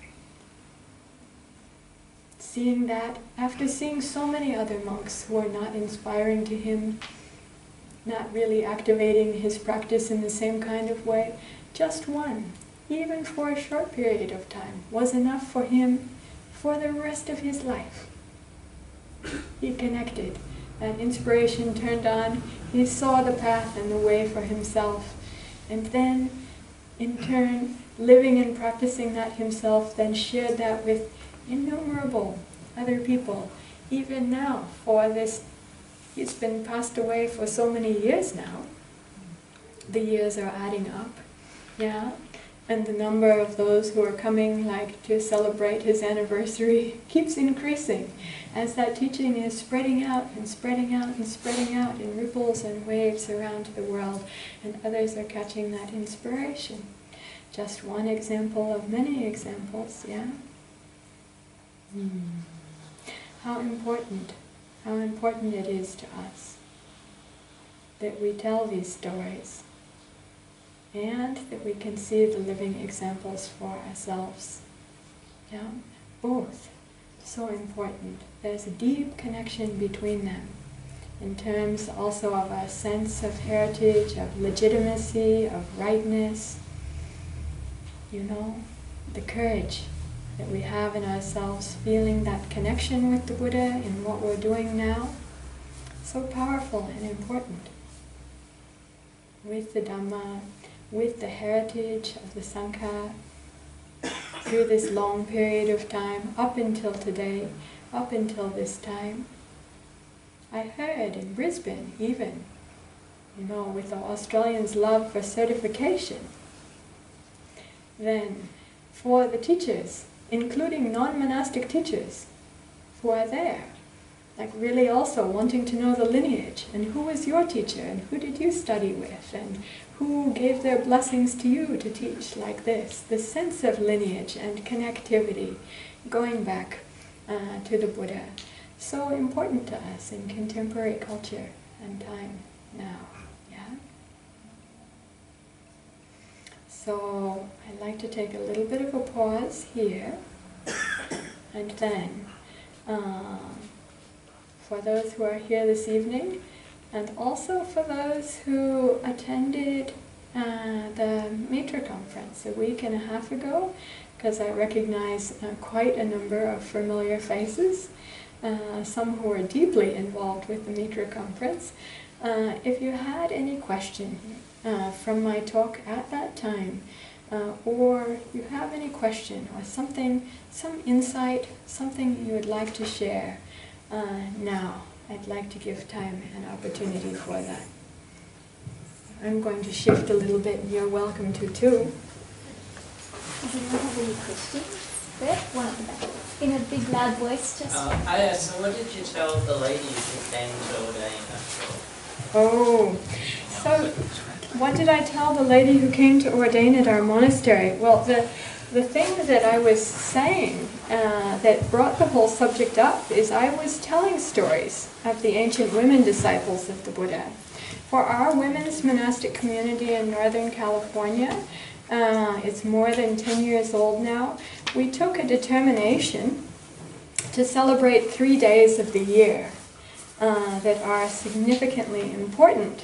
Seeing that, after seeing so many other monks who are not inspiring to him, not really activating his practice in the same kind of way, just one, even for a short period of time, was enough for him for the rest of his life. He connected. That inspiration turned on. He saw the path and the way for himself. And then, in turn, living and practicing that himself, then shared that with innumerable other people. Even now, for this, he's been passed away for so many years now. The years are adding up, yeah? And the number of those who are coming to celebrate his anniversary keeps increasing as that teaching is spreading out and spreading out and spreading out in ripples and waves around the world, and others are catching that inspiration. Just one example of many examples, yeah? How important it is to us that we tell these stories and that we can see the living examples for ourselves. Yeah? Both. So important. There's a deep connection between them in terms also of our sense of heritage, of legitimacy, of rightness. The courage that we have in ourselves, feeling that connection with the Buddha in what we're doing now, so powerful and important. With the Dhamma, with the heritage of the Sangha, through this long period of time, up until today, up until this time. I heard in Brisbane even, with the Australians' love for certification, then for the teachers, including non-monastic teachers who are there, really also wanting to know the lineage, and who was your teacher, and who did you study with, and who gave their blessings to you to teach like this. The sense of lineage and connectivity, going back to the Buddha, so important to us in contemporary culture and time now. Yeah? So I'd like to take a little bit of a pause here, and then for those who are here this evening, and also for those who attended the Mitra Conference a week and a half ago, because I recognize quite a number of familiar faces, some who are deeply involved with the Mitra Conference. If you had any question from my talk at that time, or you have any question or something, some insight, something you would like to share now, I'd like to give time and opportunity for that. I'm going to shift a little bit, and you're welcome to too. Does anyone have any questions? There, one at the back. In a big loud voice, just... Ayya, so what did you tell the ladies who came to ordain Ashoka? Oh, so what did I tell the lady who came to ordain at our monastery? Well, the thing that I was saying that brought the whole subject up is I was telling stories of the ancient women disciples of the Buddha. For our women's monastic community in Northern California, it's more than 10 years old now, we took a determination to celebrate 3 days of the year that are significantly important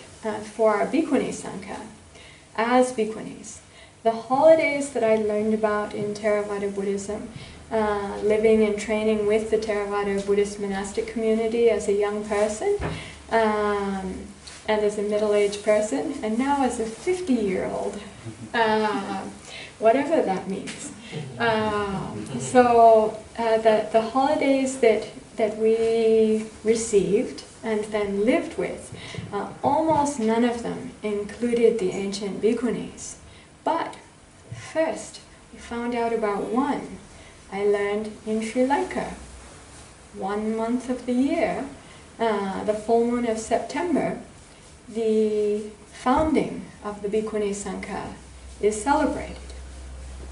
for our Bhikkhuni Sangha as Bhikkhunis. The holidays that I learned about in Theravada Buddhism, living and training with the Theravada Buddhist monastic community as a young person, and as a middle-aged person, and now as a 50-year-old, whatever that means. So the holidays that we received and then lived with, almost none of them included the ancient bhikkhunis. But first, we found out about one. I learned in Sri Lanka. 1 month of the year, the full moon of September, the founding of the Bhikkhuni Sangha is celebrated,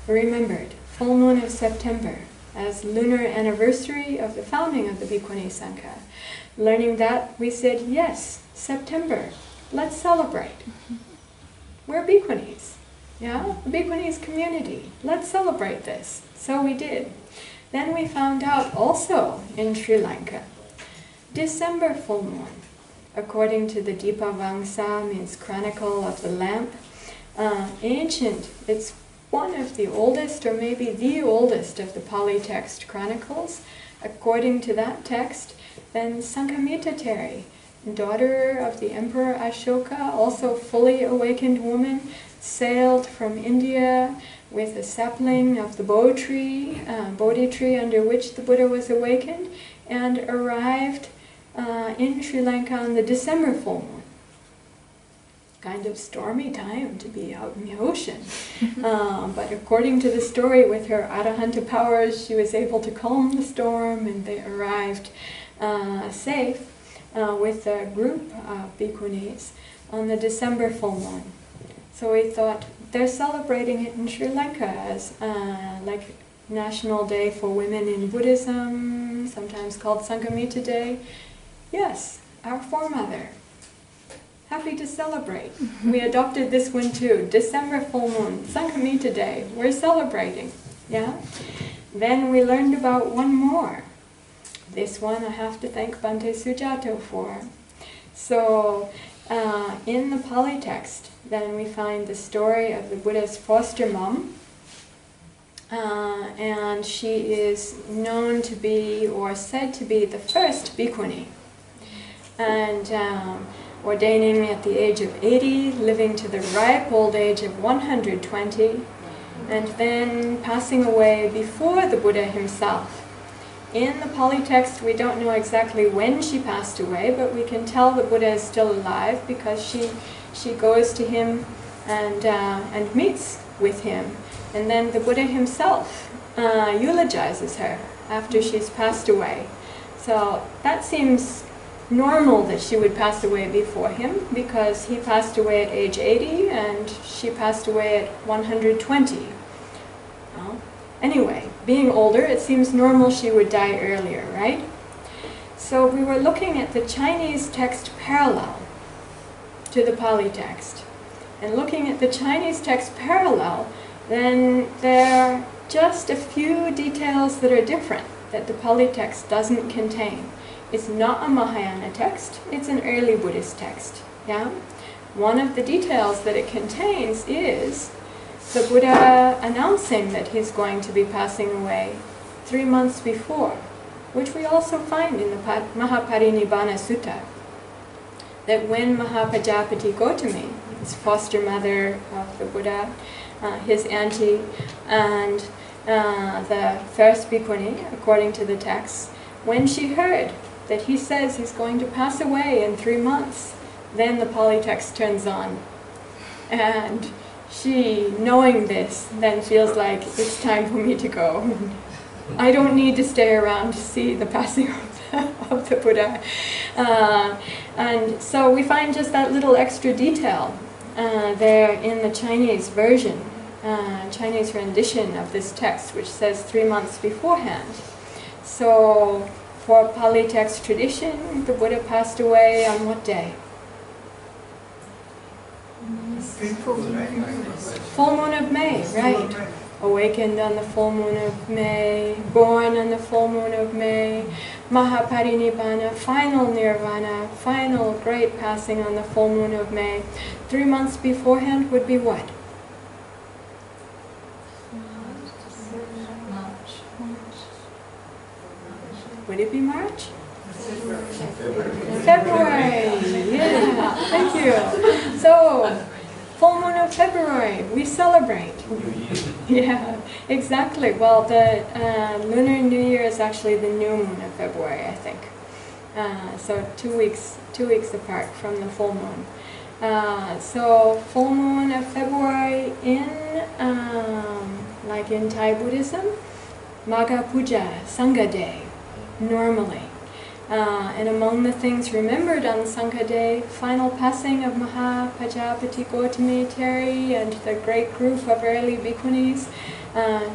remembered, full moon of September, as lunar anniversary of the founding of the Bhikkhuni Sangha. Learning that, we said, yes, September, let's celebrate. We're Bhikkhunis, yeah? The Bhikkhunis community, let's celebrate this. So we did. Then we found out also in Sri Lanka, December full moon, according to the Dipavamsa, means chronicle of the lamp, ancient, it's one of the oldest, or maybe the oldest of the Pali text chronicles. According to that text, then Sankamita Teri, daughter of the Emperor Ashoka, also fully awakened woman, sailed from India with a sapling of the Bodhi tree under which the Buddha was awakened, and arrived in Sri Lanka on the December full moon. Kind of stormy time to be out in the ocean. But according to the story, with her Arahanta powers, she was able to calm the storm, and they arrived safe with a group of bhikkhunis on the December full moon. So we thought, they're celebrating it in Sri Lanka as like National Day for Women in Buddhism, sometimes called Sankamita Day. Yes, our foremother. Happy to celebrate. We adopted this one too. December full moon, Sankamita Day. We're celebrating. Yeah? Then we learned about one more. This one I have to thank Bhante Sujato for. So, in the Pali text, then we find the story of the Buddha's foster mom. And she is known to be, or said to be, the first bhikkhuni. And ordaining at the age of 80, living to the ripe old age of 120, and then passing away before the Buddha himself. In the Pali text, we don't know exactly when she passed away, but we can tell the Buddha is still alive because she goes to him and meets with him. And then the Buddha himself eulogizes her after she's passed away. So that seems normal that she would pass away before him, because he passed away at age 80 and she passed away at 120. Well, anyway, being older, it seems normal she would die earlier, right? So we were looking at the Chinese text parallel to the Pali text. And looking at the Chinese text parallel, then there are just a few details that are different that the Pali text doesn't contain. It's not a Mahayana text, it's an early Buddhist text. Yeah? One of the details that it contains is the Buddha announcing that he's going to be passing away 3 months before, which we also find in the Mahaparinirvana Sutta. That when Mahapajapati Gotami, his foster mother of the Buddha, his auntie, and the first bhikkhuni, according to the text, when she heard that he says he's going to pass away in 3 months, then the Pali text turns on. And she, knowing this, then feels like it's time for me to go. I don't need to stay around to see the passing of the Buddha. And so we find just that little extra detail there in the Chinese version, Chinese rendition of this text, which says 3 months beforehand. So for Pali text tradition, the Buddha passed away on what day? Full moon of May, right. Awakened on the full moon of May, born on the full moon of May, Mahaparinirvana, final nirvana, final great passing on the full moon of May. 3 months beforehand would be what? Would it be March? February, yeah, thank you. So, full moon of February, we celebrate. Yeah, exactly. Well, the Lunar New Year is actually the new moon of February, I think. So 2 weeks apart from the full moon. So full moon of February in, like in Thai Buddhism, Magha Puja, Sangha Day, normally. And among the things remembered on Sangha Day, final passing of Mahapajapati Gotami Tera and the great group of early bhikkhunis,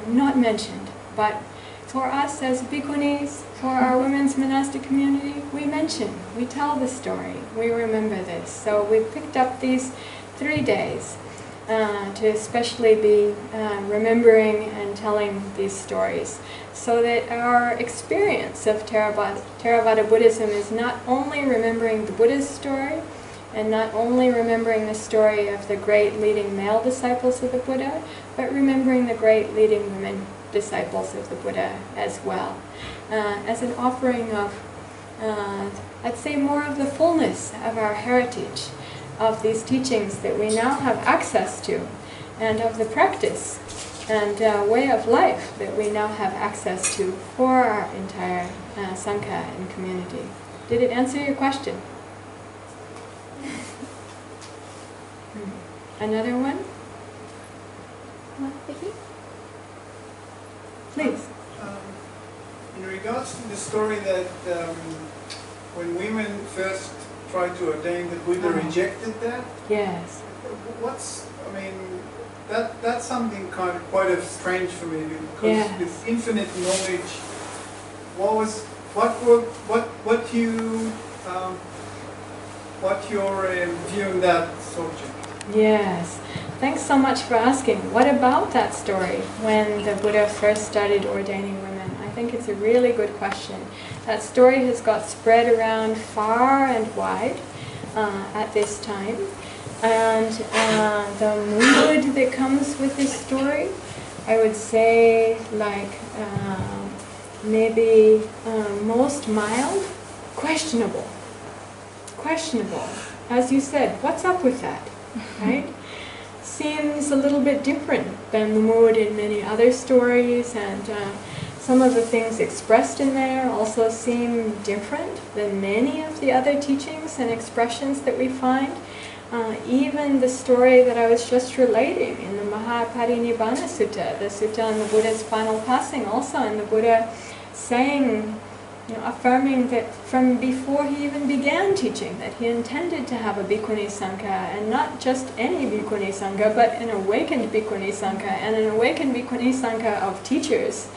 not mentioned. But for us as bhikkhunis, for our women's monastic community, we mention, we tell the story, we remember this. So we picked up these 3 days to especially be remembering and telling these stories, so that our experience of Theravada Buddhism is not only remembering the Buddha's story, and not only remembering the story of the great leading male disciples of the Buddha, but remembering the great leading women disciples of the Buddha as well, as an offering of, I'd say, more of the fullness of our heritage, of these teachings that we now have access to, and of the practice and way of life that we now have access to for our entire Sangha and community. Did it answer your question? Another one? Vicky? Please. In regards to the story that when women first tried to ordain the Buddha, rejected that. Yes. That's something quite strange for me, because with infinite knowledge, what's your view on that subject? Yes. Thanks so much for asking. What about that story when the Buddha first started ordaining women? I think it's a really good question. That story has got spread around far and wide at this time. And the mood that comes with this story, I would say, like, maybe most mild, questionable. Questionable. As you said, what's up with that, right? Seems a little bit different than the mood in many other stories, and some of the things expressed in there also seem different than many of the other teachings and expressions that we find. Even the story that I was just relating in the Mahaparinirvana Sutta, the sutta on the Buddha's final passing, also, and the Buddha saying, affirming that from before he even began teaching, that he intended to have a bhikkhuni sangha, and not just any bhikkhuni sangha, but an awakened bhikkhuni sangha, and an awakened bhikkhuni sangha of teachers,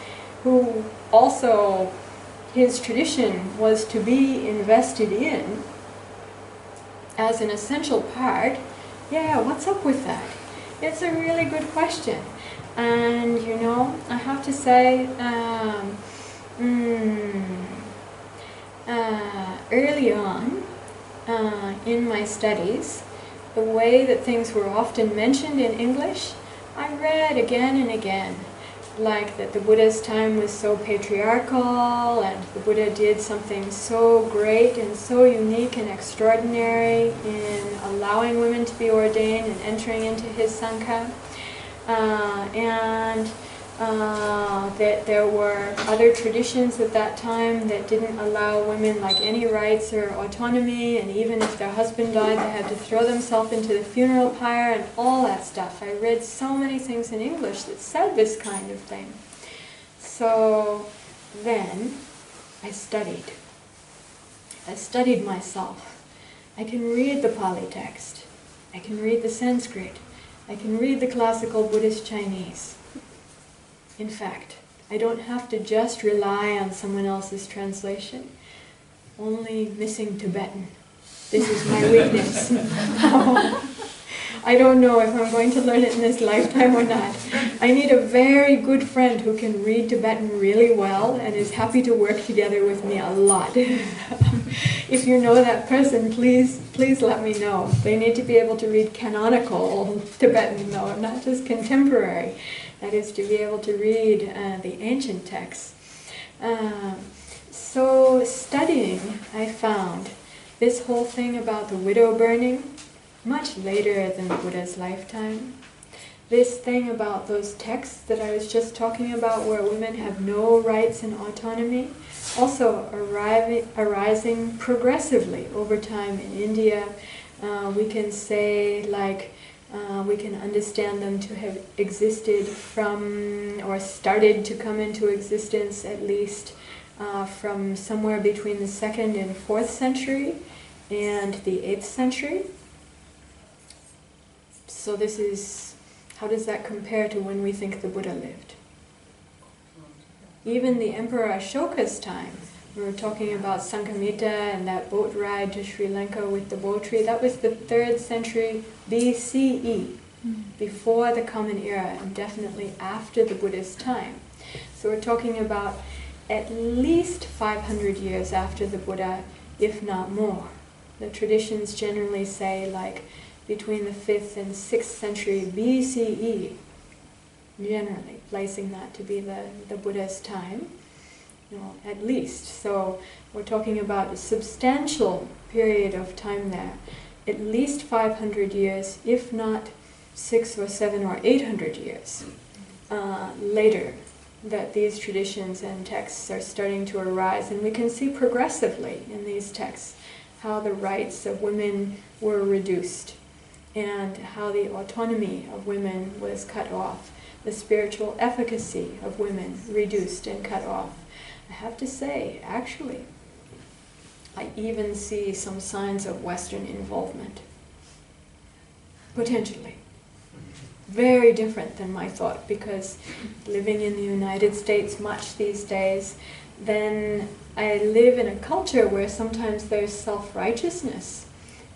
who also his tradition was to be invested in as an essential part. Yeah, what's up with that? It's a really good question. And I have to say, early on in my studies, the way that things were often mentioned in English, I read again and again, like that the Buddha's time was so patriarchal and the Buddha did something so great and so unique and extraordinary in allowing women to be ordained and entering into his Sangha. And that there were other traditions at that time that didn't allow women like any rights or autonomy, and even if their husband died they had to throw themselves into the funeral pyre and all that stuff. I read so many things in English that said this kind of thing. So then I studied. I studied myself. I can read the Pali text. I can read the Sanskrit. I can read the classical Buddhist Chinese. In fact, I don't have to just rely on someone else's translation. Only missing Tibetan. This is my weakness. I don't know if I'm going to learn it in this lifetime or not. I need a very good friend who can read Tibetan really well and is happy to work together with me a lot. If you know that person, please let me know. They need to be able to read canonical Tibetan though, not just contemporary. That is, to be able to read the ancient texts. So studying, I found this whole thing about the widow burning much later than the Buddha's lifetime. This thing about those texts that I was just talking about where women have no rights and autonomy, also arising progressively over time in India. We can say, like, we can understand them to have existed from, or started to come into existence at least from somewhere between the 2nd and 4th century and the 8th century. So this is, how does that compare to when we think the Buddha lived? Even the Emperor Ashoka's time, we were talking about Sanghamita and that boat ride to Sri Lanka with the bo tree, that was the 3rd century BCE, before the Common Era, and definitely after the Buddha's time. So we're talking about at least 500 years after the Buddha, if not more. The traditions generally say like between the 5th and 6th century BCE, generally placing that to be the Buddha's time, at least. So we're talking about a substantial period of time there, at least 500 years, if not 600 or 700 or 800 years later, that these traditions and texts are starting to arise. And we can see progressively in these texts how the rights of women were reduced and how the autonomy of women was cut off, the spiritual efficacy of women reduced and cut off. I have to say, actually, I even see some signs of Western involvement, potentially. Very different than my thought, because living in the United States much these days, then I live in a culture where sometimes there's self-righteousness,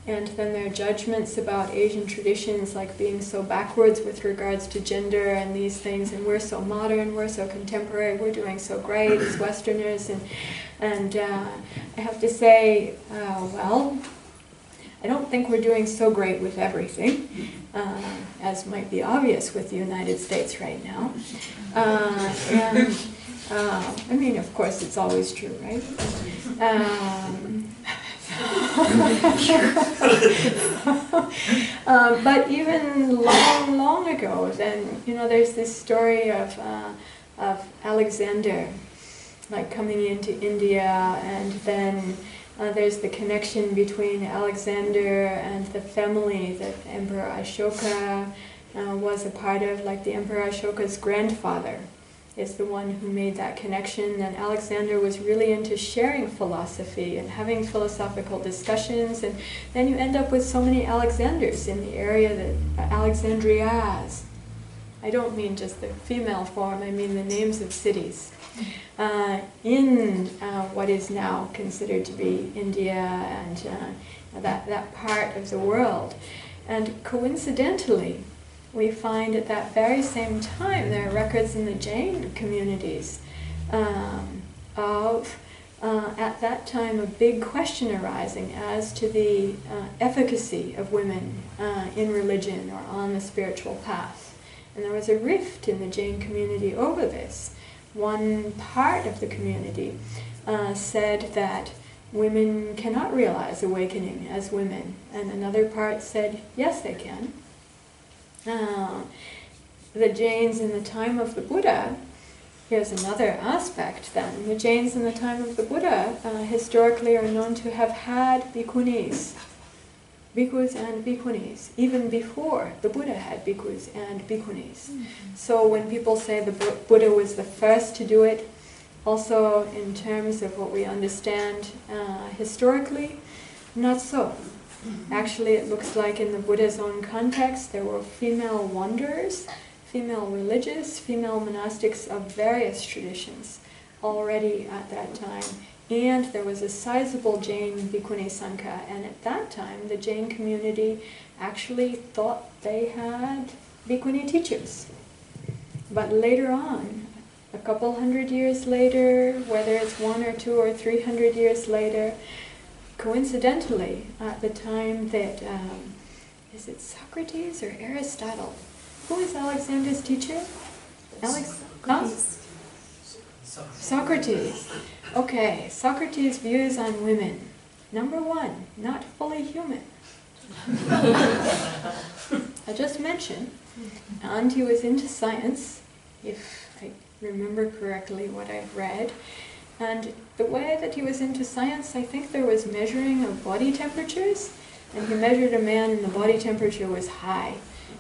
and then there are judgments about Asian traditions like being so backwards with regards to gender and these things, and we're so modern, we're so contemporary, we're doing so great as Westerners, and I have to say, well, I don't think we're doing so great with everything, as might be obvious with the United States right now. I mean, of course, it's always true, right? But even long ago, then, there's this story of Alexander, like coming into India, and then there's the connection between Alexander and the family that Emperor Ashoka was a part of, like the Emperor Ashoka's grandfather is the one who made that connection, and Alexander was really into sharing philosophy and having philosophical discussions, and then you end up with so many Alexanders in the area that Alexandrias. I don't mean just the female form, I mean the names of cities in what is now considered to be India and that part of the world. And coincidentally, we find at that very same time there are records in the Jain communities of at that time a big question arising as to the efficacy of women in religion or on the spiritual path. And there was a rift in the Jain community over this. One part of the community said that women cannot realize awakening as women, and another part said, yes, they can. The Jains in the time of the Buddha, here's another aspect then. The Jains in the time of the Buddha historically are known to have had bhikkhunis, bhikkhus and bhikkhunis, even before the Buddha had bhikkhus and bhikkhunis. So when people say the Buddha was the first to do it, also in terms of what we understand historically, not so. Actually, it looks like in the Buddha's own context, there were female wanderers, female religious, female monastics of various traditions already at that time. And there was a sizable Jain bhikkhuni Sangha, and at that time the Jain community actually thought they had bhikkhuni teachers. But later on, a couple hundred years later, whether it's 100 or 200 or 300 years later, coincidentally, at the time that, is it Socrates or Aristotle? Who is Alexander's teacher? Socrates. Okay, Socrates' views on women. Number one, not fully human. I just mentioned, and he was into science, if I remember correctly what I've read. And the way that he was into science, I think there was measuring of body temperatures, and he measured a man and the body temperature was high.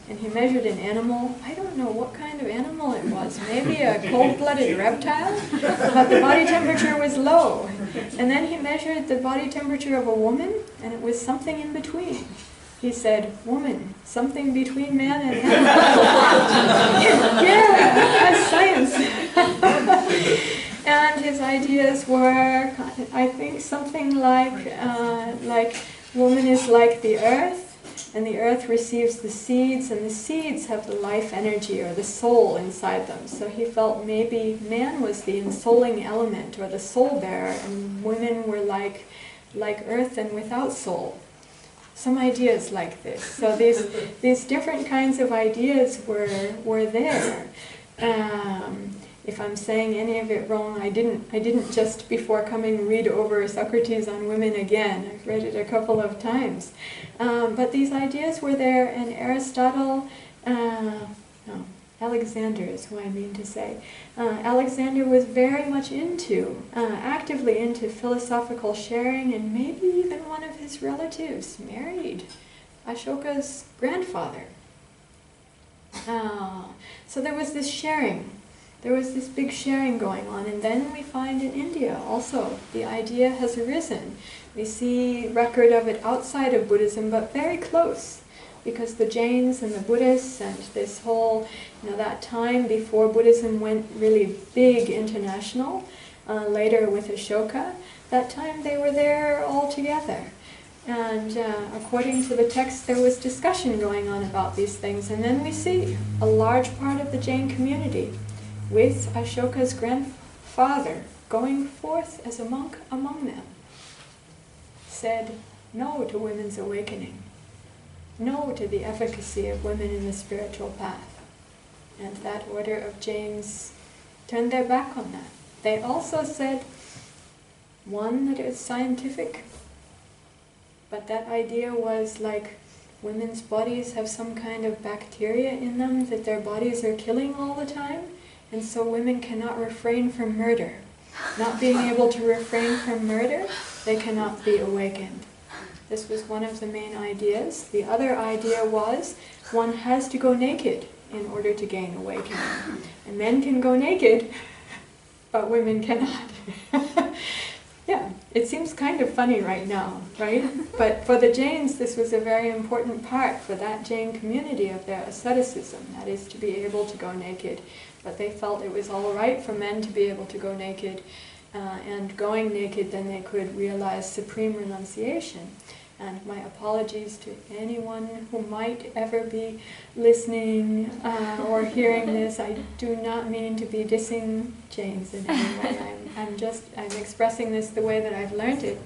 And he measured an animal, I don't know what kind of animal it was, maybe a cold-blooded reptile, but the body temperature was low. And then he measured the body temperature of a woman, and it was something in between. He said, woman, something between man and animal. Yeah, that's science. And his ideas were, I think, something like woman is like the earth, and the earth receives the seeds, and the seeds have the life energy or the soul inside them. So he felt maybe man was the ensouling element or the soul bearer, and women were like earth and without soul. Some ideas like this. So these different kinds of ideas were there. If I'm saying any of it wrong, I didn't just before coming read over Socrates on women again. I've read it a couple of times. But these ideas were there, and Aristotle, Alexander is who I mean to say. Alexander was very much actively into philosophical sharing, and maybe even one of his relatives married Ashoka's grandfather. So there was this sharing. There was this big sharing going on, and then we find in India also the idea has arisen. We see record of it outside of Buddhism, but very close, because the Jains and the Buddhists and this whole, that time before Buddhism went really big international, later with Ashoka, that time they were there all together. And according to the text, there was discussion going on about these things, and then we see a large part of the Jain community with Ashoka's grandfather going forth as a monk among them, said no to women's awakening, no to the efficacy of women in the spiritual path. And that order of Jains turned their back on that. They also said, one, that it's scientific, but that idea was like women's bodies have some kind of bacteria in them that their bodies are killing all the time, and so women cannot refrain from murder. Not being able to refrain from murder, they cannot be awakened. This was one of the main ideas. The other idea was one has to go naked in order to gain awakening. And men can go naked, but women cannot. Yeah, it seems kind of funny right now, right? But for the Jains, this was a very important part for that Jain community of their asceticism, that is to be able to go naked. But they felt it was all right for men to be able to go naked, and going naked then they could realize supreme renunciation. And my apologies to anyone who might ever be listening or hearing this. I do not mean to be dissing Jains in any way. I'm expressing this the way that I've learned it.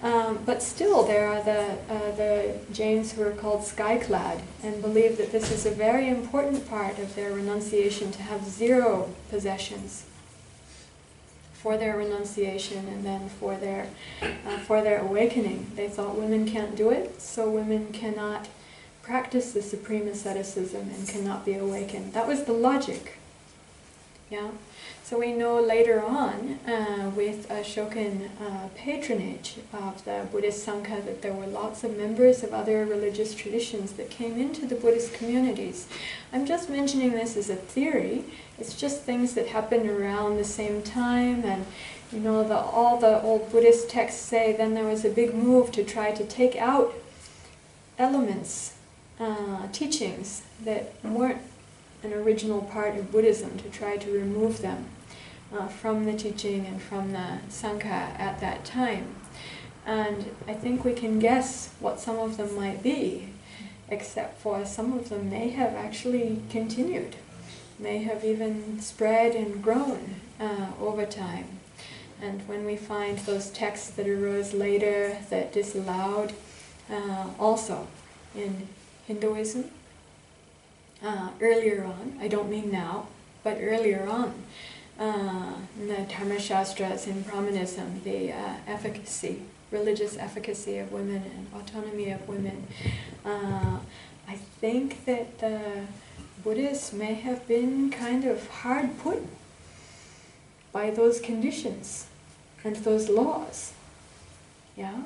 But still, there are the Jains who are called sky-clad and believe that this is a very important part of their renunciation, to have 0 possessions for their renunciation and then for their awakening. They thought women can't do it, so women cannot practice the supreme asceticism and cannot be awakened. That was the logic. Yeah. So we know later on, with Shokan patronage of the Buddhist Sangha, that there were lots of members of other religious traditions that came into the Buddhist communities. I'm just mentioning this as a theory. It's just things that happened around the same time, and you know, all the old Buddhist texts say then there was a big move to try to take out elements, teachings that weren't an original part of Buddhism, to try to remove them from the teaching and from the Sangha at that time. And I think we can guess what some of them might be, except for some of them may have actually continued, may have even spread and grown over time. And when we find those texts that arose later that disallowed, also in Hinduism, earlier on, I don't mean now, but earlier on, in the Dharma Shastras, in Brahmanism, the efficacy, religious efficacy of women and autonomy of women. I think that the Buddhists may have been kind of hard put by those conditions and those laws. Yeah?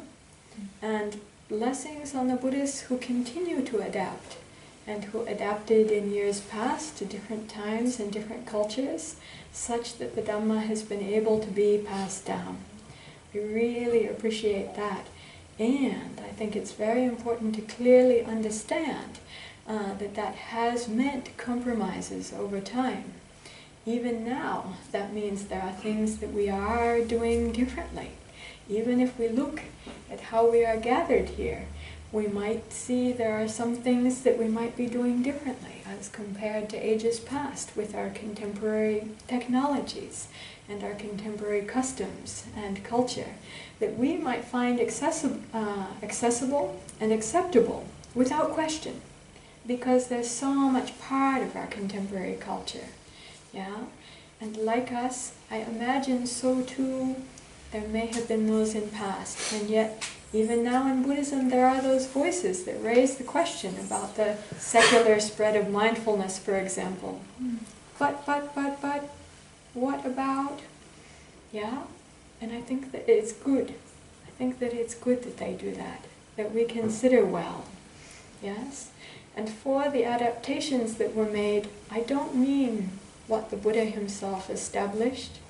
And blessings on the Buddhists who continue to adapt, and who adapted in years past to different times and different cultures, such that the Dhamma has been able to be passed down. I really appreciate that. And I think it's very important to clearly understand that has meant compromises over time. Even now, that means there are things that we are doing differently. Even if we look at how we are gathered here, we might see there are some things that we might be doing differently as compared to ages past, with our contemporary technologies and our contemporary customs and culture, that we might find accessible and acceptable without question, because there's so much part of our contemporary culture. Yeah? And like us, I imagine so too, there may have been those in past, and yet even now in Buddhism, there are those voices that raise the question about the secular spread of mindfulness, for example. But, what about? Yeah? And I think that it's good. I think that it's good that they do that we consider well. Yes? And for the adaptations that were made, I don't mean what the Buddha himself established,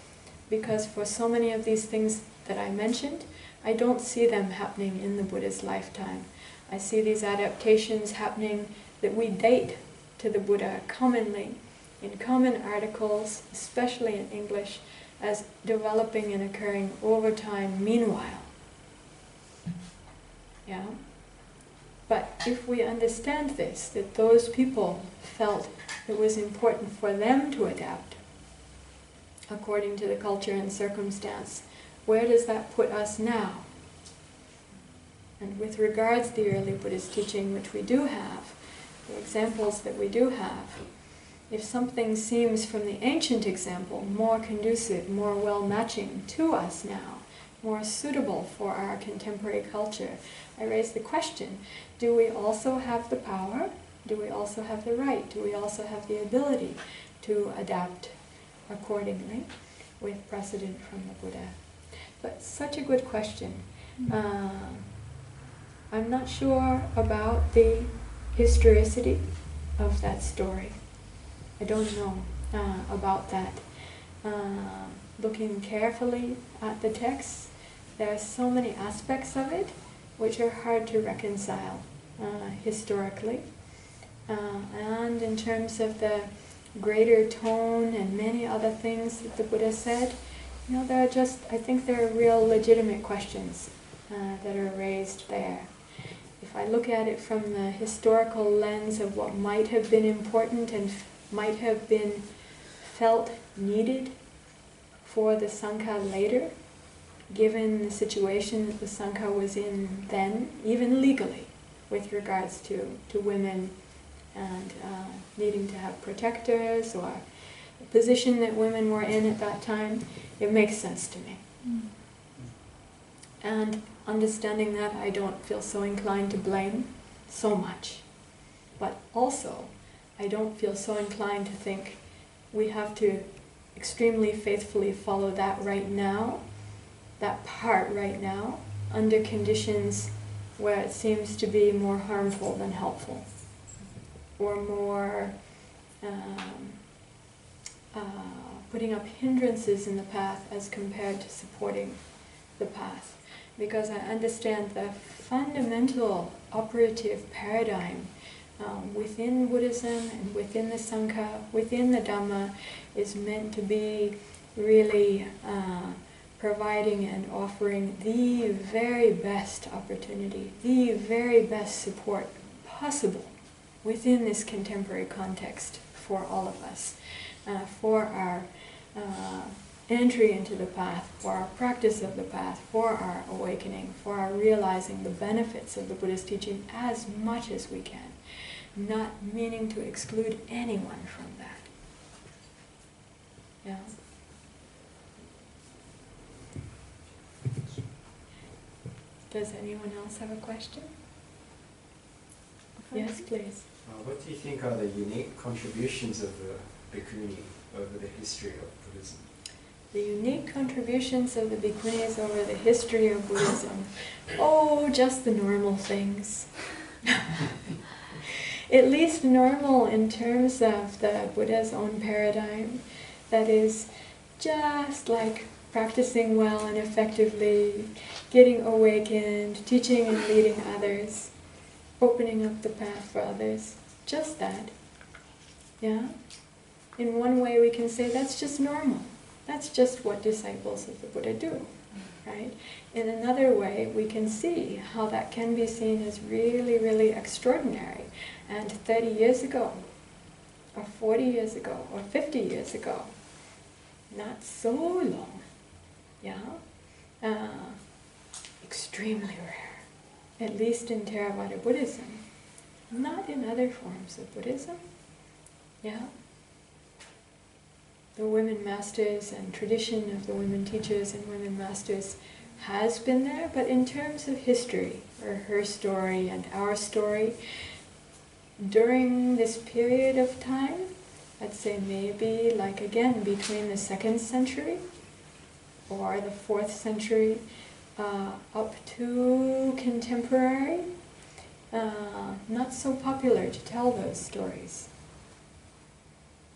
because for so many of these things that I mentioned, I don't see them happening in the Buddha's lifetime. I see these adaptations happening that we date to the Buddha commonly, in common articles, especially in English, as developing and occurring over time meanwhile. Yeah? But if we understand this, that those people felt it was important for them to adapt according to the culture and circumstance, where does that put us now? And with regards to the early Buddhist teaching, which we do have, the examples that we do have, if something seems from the ancient example more conducive, more well-matching to us now, more suitable for our contemporary culture, I raise the question, do we also have the power? Do we also have the right? Do we also have the ability to adapt accordingly with precedent from the Buddha? But such a good question. I'm not sure about the historicity of that story. I don't know about that. Looking carefully at the text, there are so many aspects of it which are hard to reconcile historically. And in terms of the greater tone and many other things that the Buddha said, there are I think there are real legitimate questions that are raised there. if I look at it from the historical lens of what might have been important and might have been felt needed for the Sangha later, given the situation that the Sangha was in then, even legally, with regards to women and needing to have protectors or the position that women were in at that time, it makes sense to me. And understanding that, I don't feel so inclined to blame so much. But also, I don't feel so inclined to think we have to extremely faithfully follow that right now, that part right now, under conditions where it seems to be more harmful than helpful, or more putting up hindrances in the path as compared to supporting the path. Because I understand the fundamental operative paradigm within Buddhism and within the Sangha, within the Dhamma, is meant to be really providing and offering the very best opportunity, the very best support possible within this contemporary context for all of us, for our entry into the path, for our practice of the path, for our awakening, for our realizing the benefits of the Buddhist teaching as much as we can, not meaning to exclude anyone from that. Yeah. Does anyone else have a question? Yes, please. What do you think are the unique contributions of the Bhikkhuni over the history of Buddhism? The unique contributions of the Bhikkhunis over the history of Buddhism. Oh, just the normal things. At least normal in terms of the Buddha's own paradigm. That is just like practicing well and effectively, getting awakened, teaching and leading others, opening up the path for others. Just that. Yeah? In one way we can say that's just normal. That's just what disciples of the Buddha do, right? In another way, we can see how that can be seen as really, really extraordinary. And 30 years ago, or 40 years ago, or 50 years ago, not so long, yeah? Extremely rare, at least in Theravada Buddhism, not in other forms of Buddhism, yeah? The women masters and tradition of the women teachers and women masters has been there, but in terms of history, or her story and our story, during this period of time, I'd say maybe, like again, between the 2nd century or the 4th century up to contemporary, not so popular to tell those stories.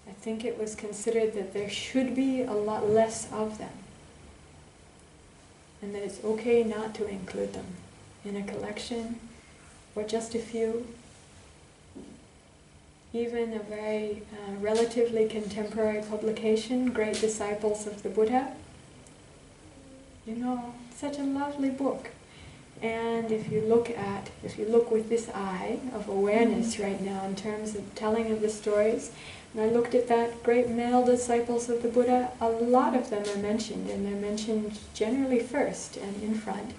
I think it was considered that there should be a lot less of them, and that it's okay not to include them in a collection, or just a few. Even a very relatively contemporary publication, Great Disciples of the Buddha, you know, such a lovely book. And if you look with this eye of awareness right now in terms of telling of the stories, and I looked at that great male disciples of the Buddha, a lot of them are mentioned, and they're mentioned generally first and in front.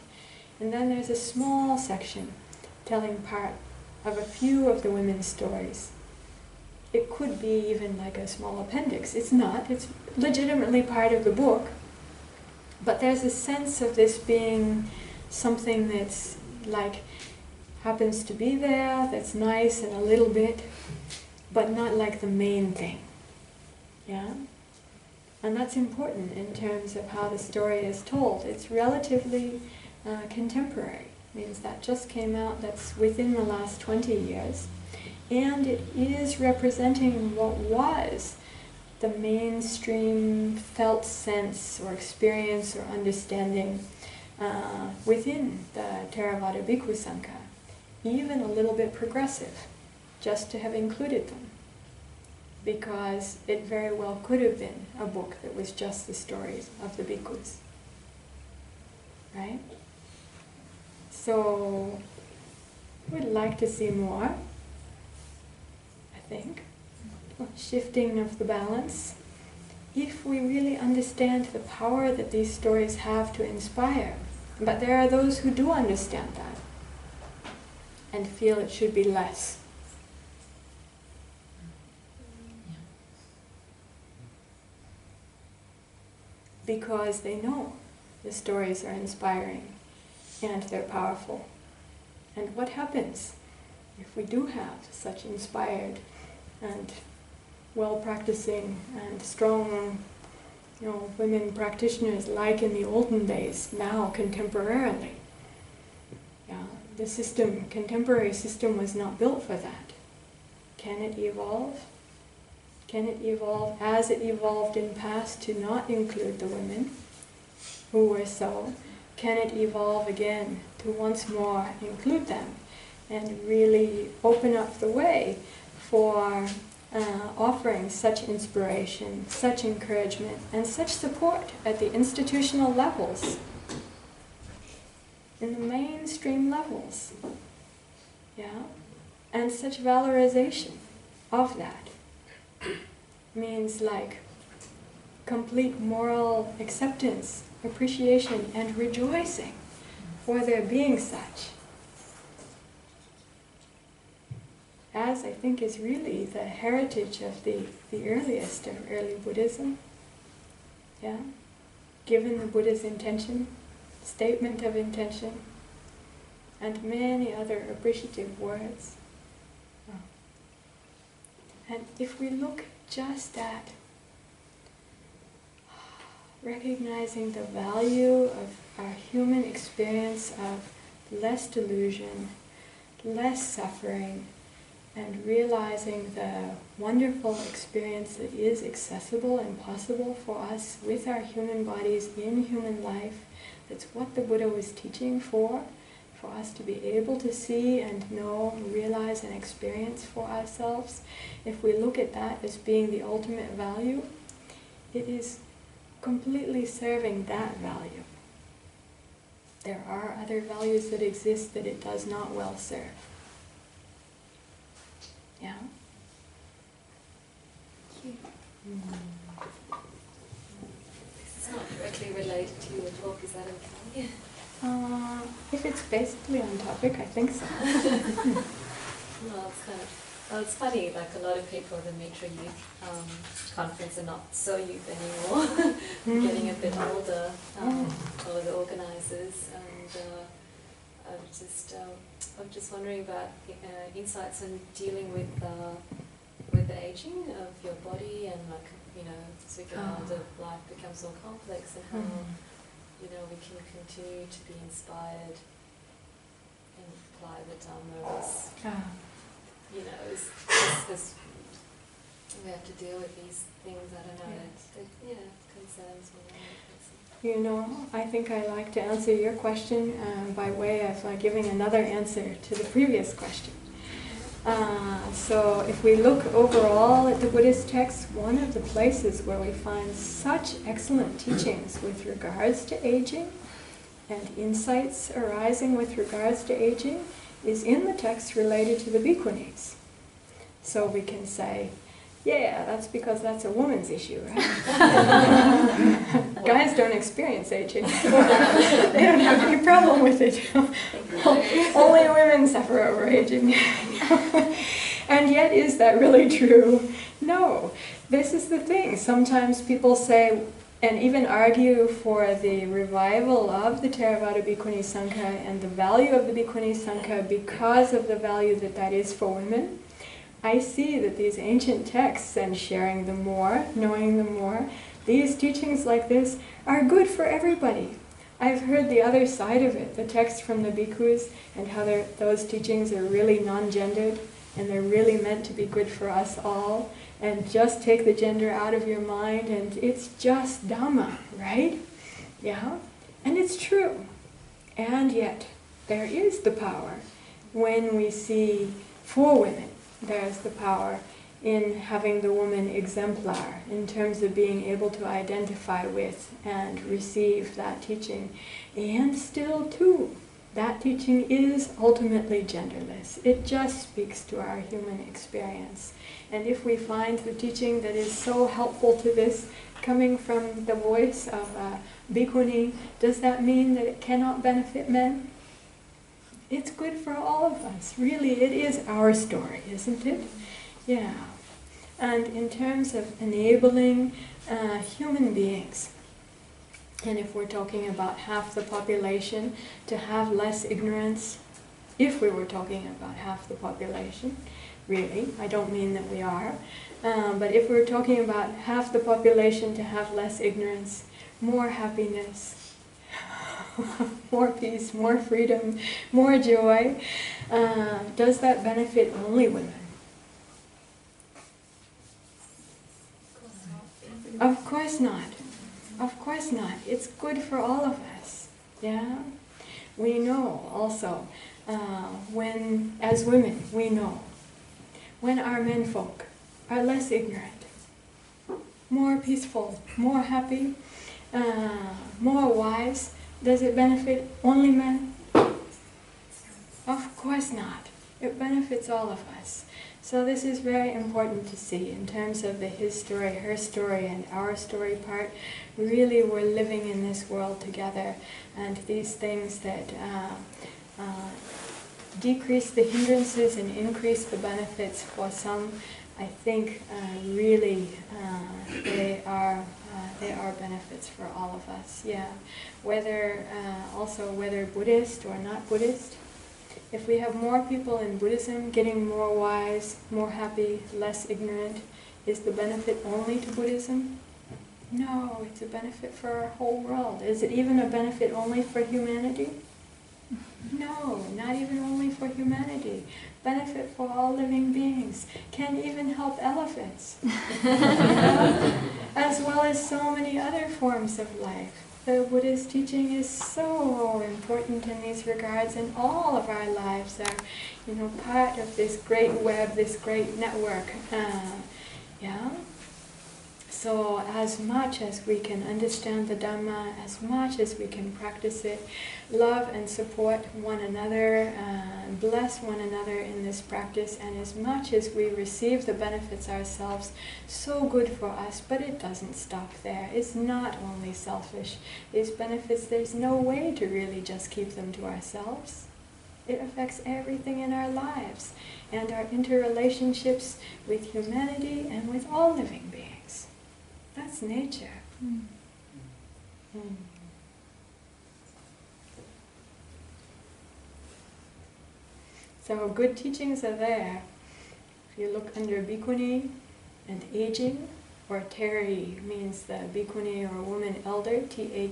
And then there's a small section telling part of a few of the women's stories. It could be even like a small appendix. It's not. It's legitimately part of the book. But there's a sense of this being something that's like happens to be there, that's nice and a little bit, but not like the main thing. Yeah? And that's important in terms of how the story is told. It's relatively contemporary. Means that just came out, that's within the last 20 years. And it is representing what was the mainstream felt sense or experience or understanding within the Theravada Bhikkhu Sangha, even a little bit progressive, just to have included them, because it very well could have been a book that was just the stories of the bhikkhus, right? So We'd like to see more, I think. Shifting of the balance. If we really understand the power that these stories have to inspire. But there are those who do understand that and feel it should be less. Because they know the stories are inspiring and they're powerful. And what happens if we do have such inspired and well-practicing and strong, women practitioners like in the olden days, now contemporarily? The contemporary system was not built for that. Can it evolve? Can it evolve as it evolved in past to not include the women who were so? Can it evolve again to once more include them and really open up the way for offering such inspiration, such encouragement, and such support at the institutional levels, in the mainstream levels, and such valorization of that means like complete moral acceptance, appreciation, and rejoicing for their being such. As I think is really the heritage of the earliest of early Buddhism. Given the Buddha's intention, statement of intention, and many other appreciative words. And if we look just at recognizing the value of our human experience of less delusion, less suffering, and realizing the wonderful experience that is accessible and possible for us with our human bodies in human life, that's what the Buddha was teaching for us to be able to see and know, realize and experience for ourselves. If we look at that as being the ultimate value, it is completely serving that value. There are other values that exist that it does not well serve. Yeah? Thank you. This is not directly related to your talk, is that okay? If it's basically on topic, I think so. Well, it's funny, like a lot of people at the Mitra Youth Conference are not so youth anymore, getting a bit older, or the organisers, and I'm just wondering about insights on dealing with the aging of your body, and as we get older, life becomes more complex, and how we can continue to be inspired and apply the Dhamma as we have to deal with these things. I don't know. It concerns me. I think I like to answer your question by way of giving another answer to the previous question. So if we look overall at the Buddhist texts, one of the places where we find such excellent teachings with regards to aging and insights arising with regards to aging is in the text related to the bhikkhunis. So we can say, yeah, that's because that's a woman's issue, right? Guys don't experience aging. They don't have any problem with it. Only women suffer over aging. And yet, is that really true? No. This is the thing. Sometimes people say, and even argue for the revival of the Theravada Bhikkhuni Sangha and the value of the Bhikkhuni Sangha because of the value that that is for women. I see that these ancient texts, and sharing them more, knowing them more, these teachings like this are good for everybody. I've heard the other side of it, the text from the bhikkhus, and how those teachings are really non-gendered, and they're really meant to be good for us all, and just take the gender out of your mind, and it's just Dhamma, right? Yeah? And it's true. And yet, there is the power when we see for women. There's the power in having the woman exemplar in terms of being able to identify with and receive that teaching. And still, too, that teaching is ultimately genderless. It just speaks to our human experience. And if we find the teaching that is so helpful to this coming from the voice of a bhikkhuni, does that mean that it cannot benefit men? It's good for all of us. Really, it is our story, isn't it? Yeah. And in terms of enabling human beings, and if we're talking about half the population to have less ignorance, if we were talking about half the population, really, I don't mean that we are, but if we're talking about half the population to have less ignorance, more happiness, more peace, more freedom, more joy, does that benefit only women? Of course not. Of course not. It's good for all of us. Yeah? We know also, when, as women, we know, when our menfolk are less ignorant, more peaceful, more happy, more wise, does it benefit only men? Of course not. It benefits all of us. So this is very important to see in terms of the his story, her story, and our story part. Really, we're living in this world together, and these things that decrease the hindrances and increase the benefits for some, I think really they are benefits for all of us. Yeah, whether Buddhist or not Buddhist. If we have more people in Buddhism getting more wise, more happy, less ignorant, is the benefit only to Buddhism? No, it's a benefit for our whole world. Is it even a benefit only for humanity? No, not even only for humanity. Benefit for all living beings. Can even help elephants. As well as so many other forms of life. The Buddhist teaching is so important in these regards, and all of our lives are, part of this great web, this great network. Yeah. So as much as we can understand the Dhamma, as much as we can practice it, love and support one another, bless one another in this practice, and as much as we receive the benefits ourselves, so good for us, but it doesn't stop there. It's not only selfish. These benefits, there's no way to really just keep them to ourselves. It affects everything in our lives, and our interrelationships with humanity and with all living beings. That's nature. So good teachings are there. If you look under bhikkhuni and aging, or Teri means the bhikkhuni or woman elder, Theri.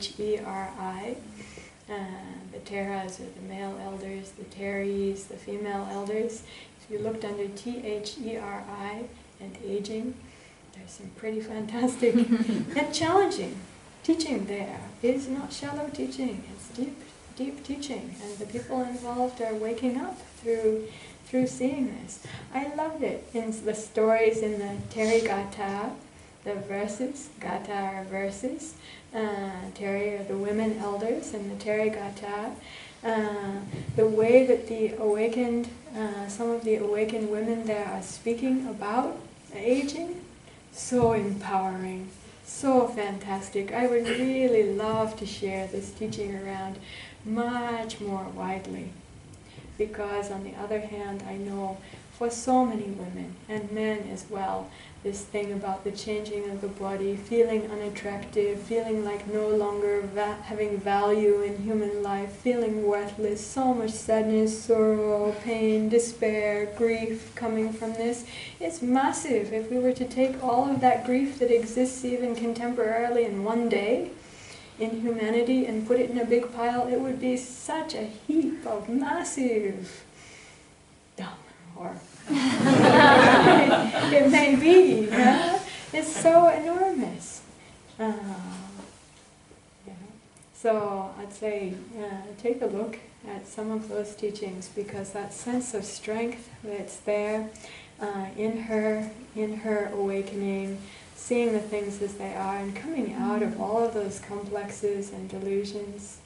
The Teras are the male elders, the Teris, the female elders. If you looked under Theri and aging, there's some pretty fantastic and challenging teaching there. It is not shallow teaching, it's deep, deep teaching. And the people involved are waking up through seeing this. I loved it in the stories in the Teri Gata, the verses. Gata are verses. Teri are the women elders, and the Teri Gata. The way that the awakened, some of the awakened women there are speaking about aging, so empowering, so fantastic. I would really love to share this teaching around much more widely, because on the other hand, I know for so many women, and men as well, this thing about the changing of the body, feeling unattractive, feeling like no longer having value in human life, feeling worthless, so much sadness, sorrow, pain, despair, grief coming from this. It's massive. If we were to take all of that grief that exists even contemporarily in one day in humanity and put it in a big pile, it would be such a heap of massive dumb or it may be, yeah? It's so enormous. So I'd say take a look at some of those teachings, because that sense of strength that's there in her awakening, seeing the things as they are and coming out of all of those complexes and delusions,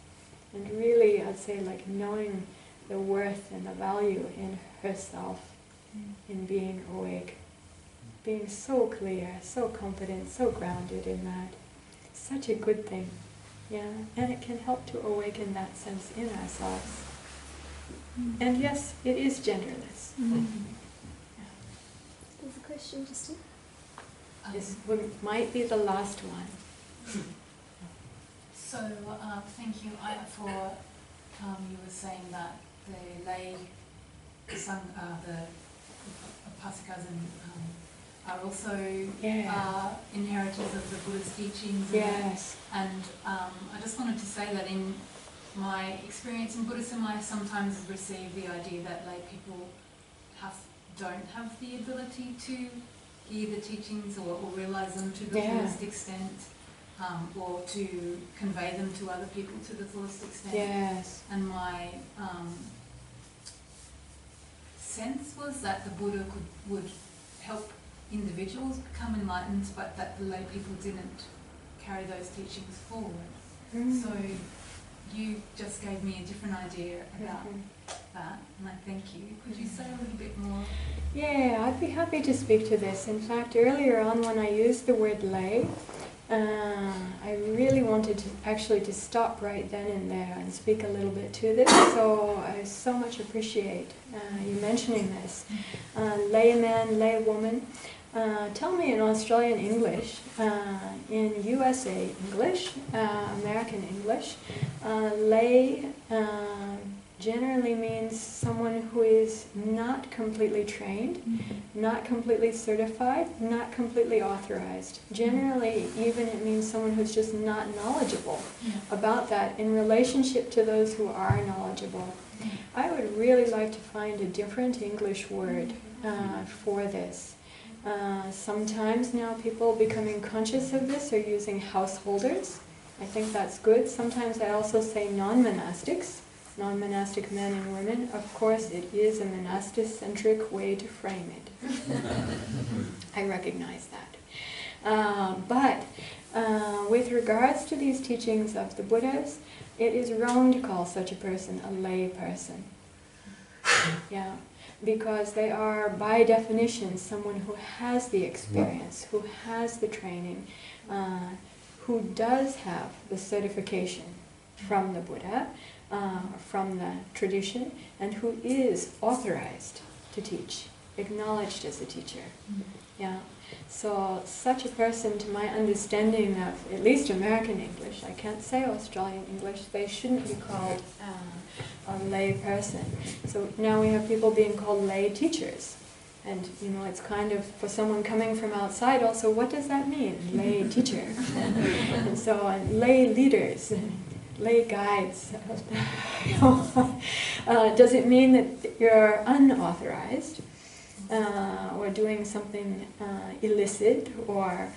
And really, I'd say, like, knowing the worth and the value in herself, in being awake, being so clear, so confident, so grounded in that. Such a good thing, yeah, and it can help to awaken that sense in ourselves. And yes, it is genderless. There's a question, Justin. This might be the last one. So, thank you for you were saying that the lay Sangha, the Upasikas are also inheritors of the Buddhist teachings. Yes. And I just wanted to say that in my experience in Buddhism, I sometimes receive the idea that lay people don't have the ability to hear the teachings or realise them to the fullest extent, or to convey them to other people to the fullest extent. Yes. And my sense was that the Buddha would help individuals become enlightened, but that the lay people didn't carry those teachings forward. So you just gave me a different idea about that, and I thank you. Could you say a little bit more? Yeah, I'd be happy to speak to this. In fact, earlier on when I used the word lay, I really wanted to stop right then and there and speak a little bit to this, so I so much appreciate you mentioning this. Layman, laywoman. Tell me in Australian English, in USA English, American English, lay generally means someone who is not completely trained, not completely certified, not completely authorized. Generally, even it means someone who's just not knowledgeable about that in relationship to those who are knowledgeable. I would really like to find a different English word for this. Sometimes now people becoming conscious of this are using householders. I think that's good. Sometimes I also say non-monastics. Non-monastic men and women. Of course, it is a monastic-centric way to frame it. I recognize that. But with regards to these teachings of the Buddhas, it is wrong to call such a person a lay person. Yeah, because they are, by definition, someone who has the experience, who has the training, who does have the certification from the Buddha, from the tradition, and who is authorized to teach, acknowledged as a teacher. Yeah. So such a person, to my understanding of at least American English, I can't say Australian English, they shouldn't be called a lay person. So now we have people being called lay teachers. And, you know, it's kind of, for someone coming from outside also, what does that mean, lay teacher? And so on, lay leaders, lay guides. Does it mean that you're unauthorized or doing something illicit, or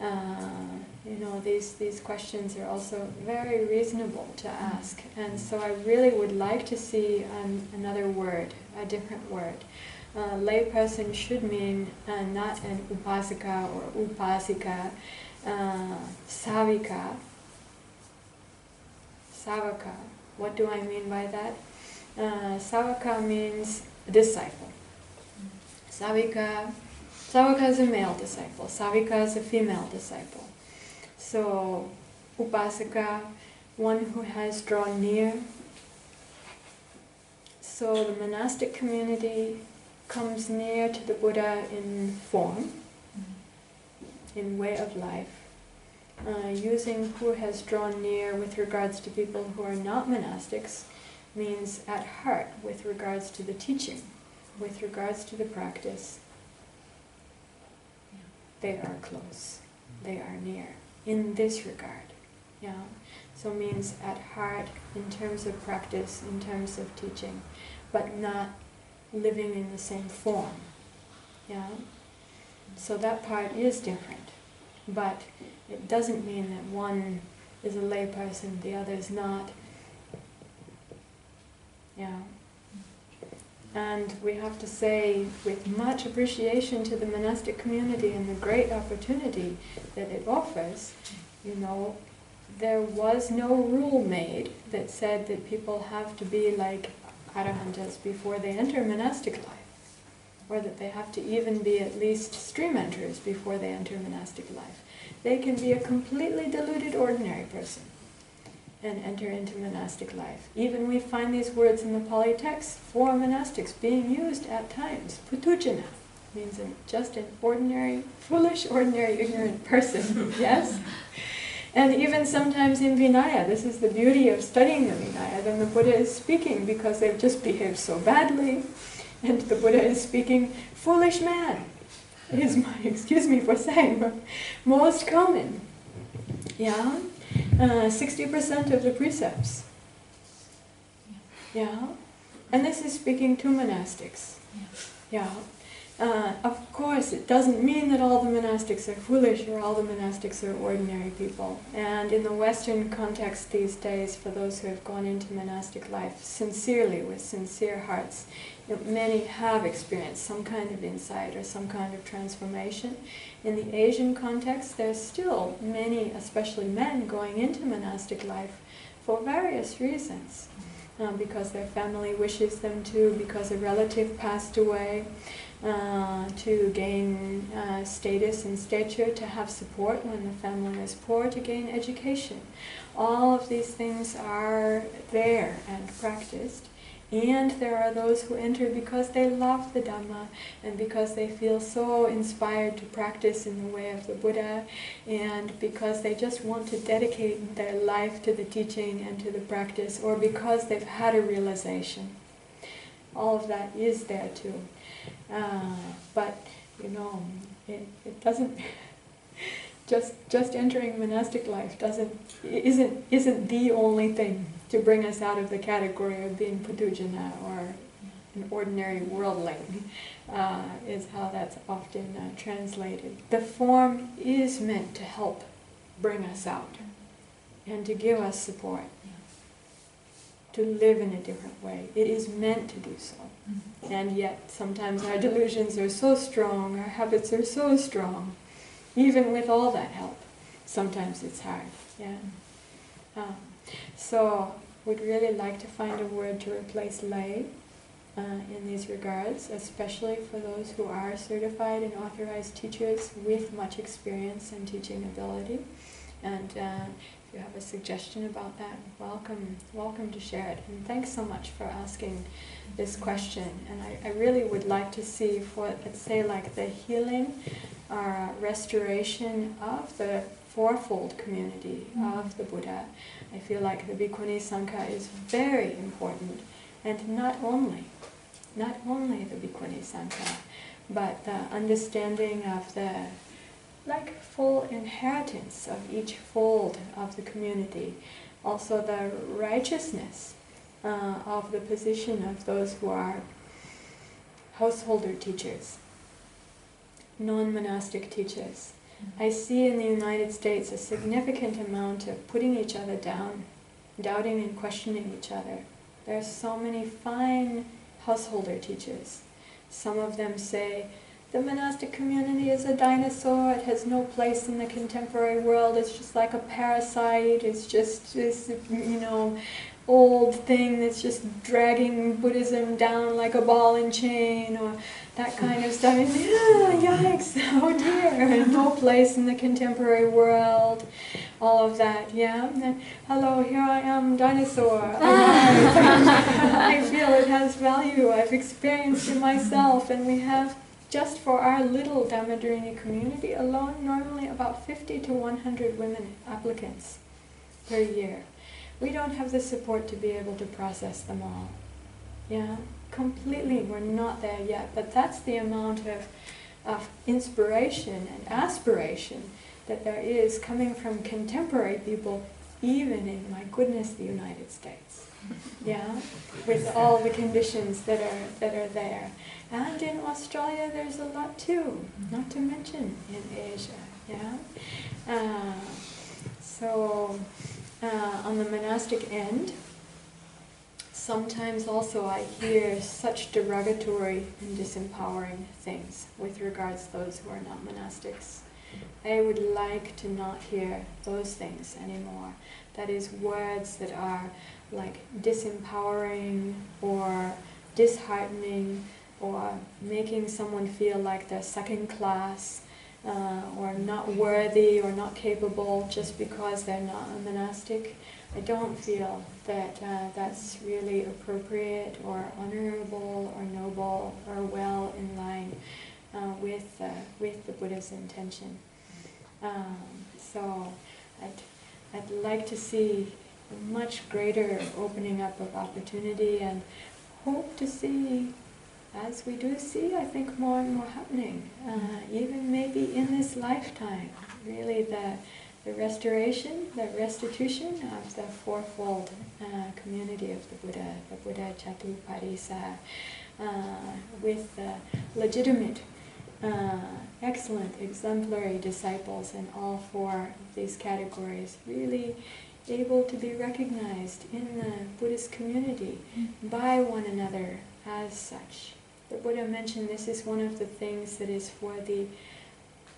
you know, these questions are also very reasonable to ask. And so I really would like to see another word, a different word. Lay person should mean not an upasaka or upasika, savika. Savaka. What do I mean by that? Savaka means disciple. Savika is a male disciple. Savika is a female disciple. So, upasaka, one who has drawn near. So the monastic community comes near to the Buddha in form, in way of life. Using who has drawn near with regards to people who are not monastics means at heart with regards to the teaching, with regards to the practice. They are close, they are near, in this regard. Yeah. So means at heart in terms of practice, in terms of teaching, but not living in the same form. Yeah. So that part is different, but it doesn't mean that one is a lay person, the other is not. Yeah. And we have to say, with much appreciation to the monastic community and the great opportunity that it offers, you know, there was no rule made that said that people have to be like arahantas before they enter monastic life, or that they have to even be at least stream enters before they enter monastic life. They can be a completely deluded ordinary person and enter into monastic life. Even we find these words in the Pali text for monastics being used at times. Putujana means just an ordinary, foolish, ordinary, ignorant person. Yes? And even sometimes in Vinaya, this is the beauty of studying the Vinaya, then the Buddha is speaking because they've just behaved so badly, and the Buddha is speaking, foolish man, is my, excuse me for saying, but most common. Yeah? 60% of the precepts. Yeah? And this is speaking to monastics. Yeah? Of course, it doesn't mean that all the monastics are foolish or all the monastics are ordinary people. And in the Western context these days, for those who have gone into monastic life sincerely, with sincere hearts, many have experienced some kind of insight or some kind of transformation. In the Asian context, there's still many, especially men, going into monastic life for various reasons. Because their family wishes them to, because a relative passed away, to gain status and stature, to have support when the family is poor, to gain education. All of these things are there and practiced. And there are those who enter because they love the Dhamma and because they feel so inspired to practice in the way of the Buddha, and because they just want to dedicate their life to the teaching and to the practice, or because they've had a realization. All of that is there too. But, you know, it doesn't... Just entering monastic life isn't the only thing to bring us out of the category of being putujana or an ordinary worldling, is how that's often translated. The form is meant to help bring us out and to give us support, to live in a different way. It is meant to do so. And yet sometimes our delusions are so strong, our habits are so strong. Even with all that help, sometimes it's hard. Yeah. So, would really like to find a word to replace lay in these regards, especially for those who are certified and authorized teachers with much experience and teaching ability. And if you have a suggestion about that, welcome to share it. And thanks so much for asking this question. And I really would like to see, for, let's say, like the healing or restoration of the fourfold community of the Buddha. I feel like the Bhikkhuni Sangha is very important, and not only the Bhikkhuni Sangha, but the understanding of the full inheritance of each fold of the community, also the righteousness of the position of those who are householder teachers, non-monastic teachers. I see in the United States a significant amount of putting each other down, doubting and questioning each other. There are so many fine householder teachers. Some of them say, the monastic community is a dinosaur, it has no place in the contemporary world, it's just like a parasite, it's just this, old thing that's just dragging Buddhism down like a ball and chain, or that kind of stuff. And, yikes, oh dear, no place in the contemporary world, all of that, yeah. And then, hello, here I am, dinosaur. I feel it has value, I've experienced it myself, and we have, just for our little Dhammadharani community alone, normally about 50 to 100 women applicants per year. We don't have the support to be able to process them all. Yeah, completely, we're not there yet. But that's the amount of inspiration and aspiration that there is coming from contemporary people, even in, my goodness, the United States. Yeah, with all the conditions that are there. And in Australia there's a lot too, not to mention in Asia. Yeah. On the monastic end, sometimes also I hear such derogatory and disempowering things with regards to those who are not monastics. I would like to not hear those things anymore. That is, words that are like disempowering or disheartening or making someone feel like they're second class or not worthy or not capable just because they're not a monastic. I don't feel that that's really appropriate or honorable or noble or well in line with the Buddha's intention. So I'd like to see a much greater opening up of opportunity, and hope to see, as we do see, I think, more and more happening, even maybe in this lifetime, really the restoration, the restitution of the fourfold community of the Buddha Chatuparisa, with legitimate, excellent, exemplary disciples in all four of these categories, really able to be recognized in the Buddhist community by one another as such. The Buddha mentioned this is one of the things that is for the,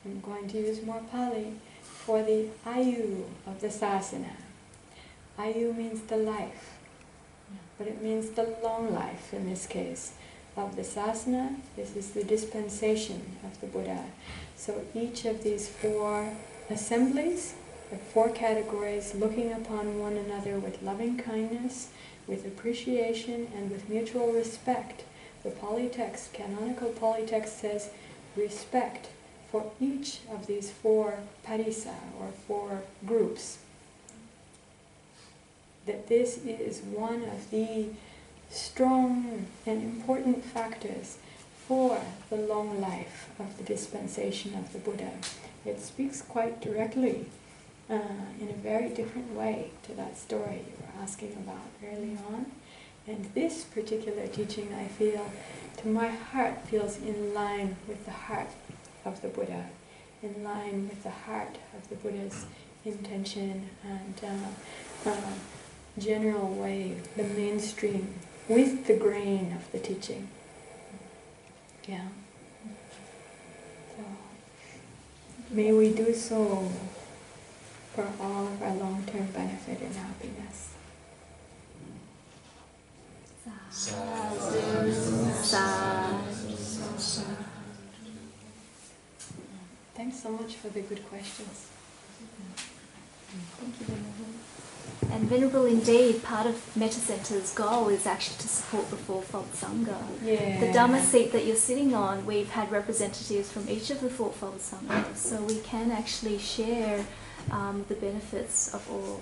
I'm going to use more Pali, for the Ayu of the Sasana. Ayu means the life, but it means the long life in this case. Of the Sasana, this is the dispensation of the Buddha. So each of these four assemblies, the four categories, looking upon one another with loving kindness, with appreciation, and with mutual respect. The Pali text, canonical Pali text, says respect for each of these four parisa, or four groups. That this is one of the strong and important factors for the long life of the dispensation of the Buddha. It speaks quite directly in a very different way to that story you were asking about early on. And this particular teaching, I feel, to my heart, feels in line with the heart of the Buddha, in line with the heart of the Buddha's intention and general way, the mainstream, with the grain of the teaching. Yeah. So, may we do so for all of our long-term benefit and happiness. Thanks so much for the good questions. Thank you, Venerable. And Venerable, indeed, part of Metta Centre's goal is actually to support the fourfold Sangha. Yeah. The Dhamma seat that you're sitting on, we've had representatives from each of the fourfold Sanghas, so we can actually share the benefits of all.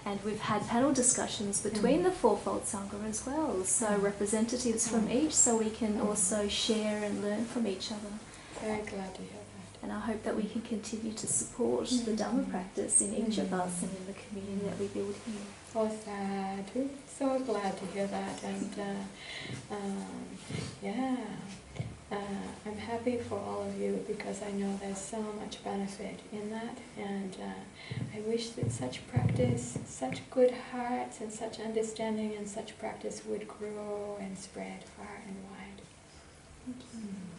And we've had panel discussions between the fourfold Sangha as well, so representatives from each, so we can also share and learn from each other. Very glad to hear that. And I hope that we can continue to support the Dhamma practice in each of us and in the community that we build here. Oh, sadhu. So glad to hear that. And I'm happy for all of you, because I know there's so much benefit in that. And I wish that such practice, such good hearts and such understanding and such practice would grow and spread far and wide. Thank you.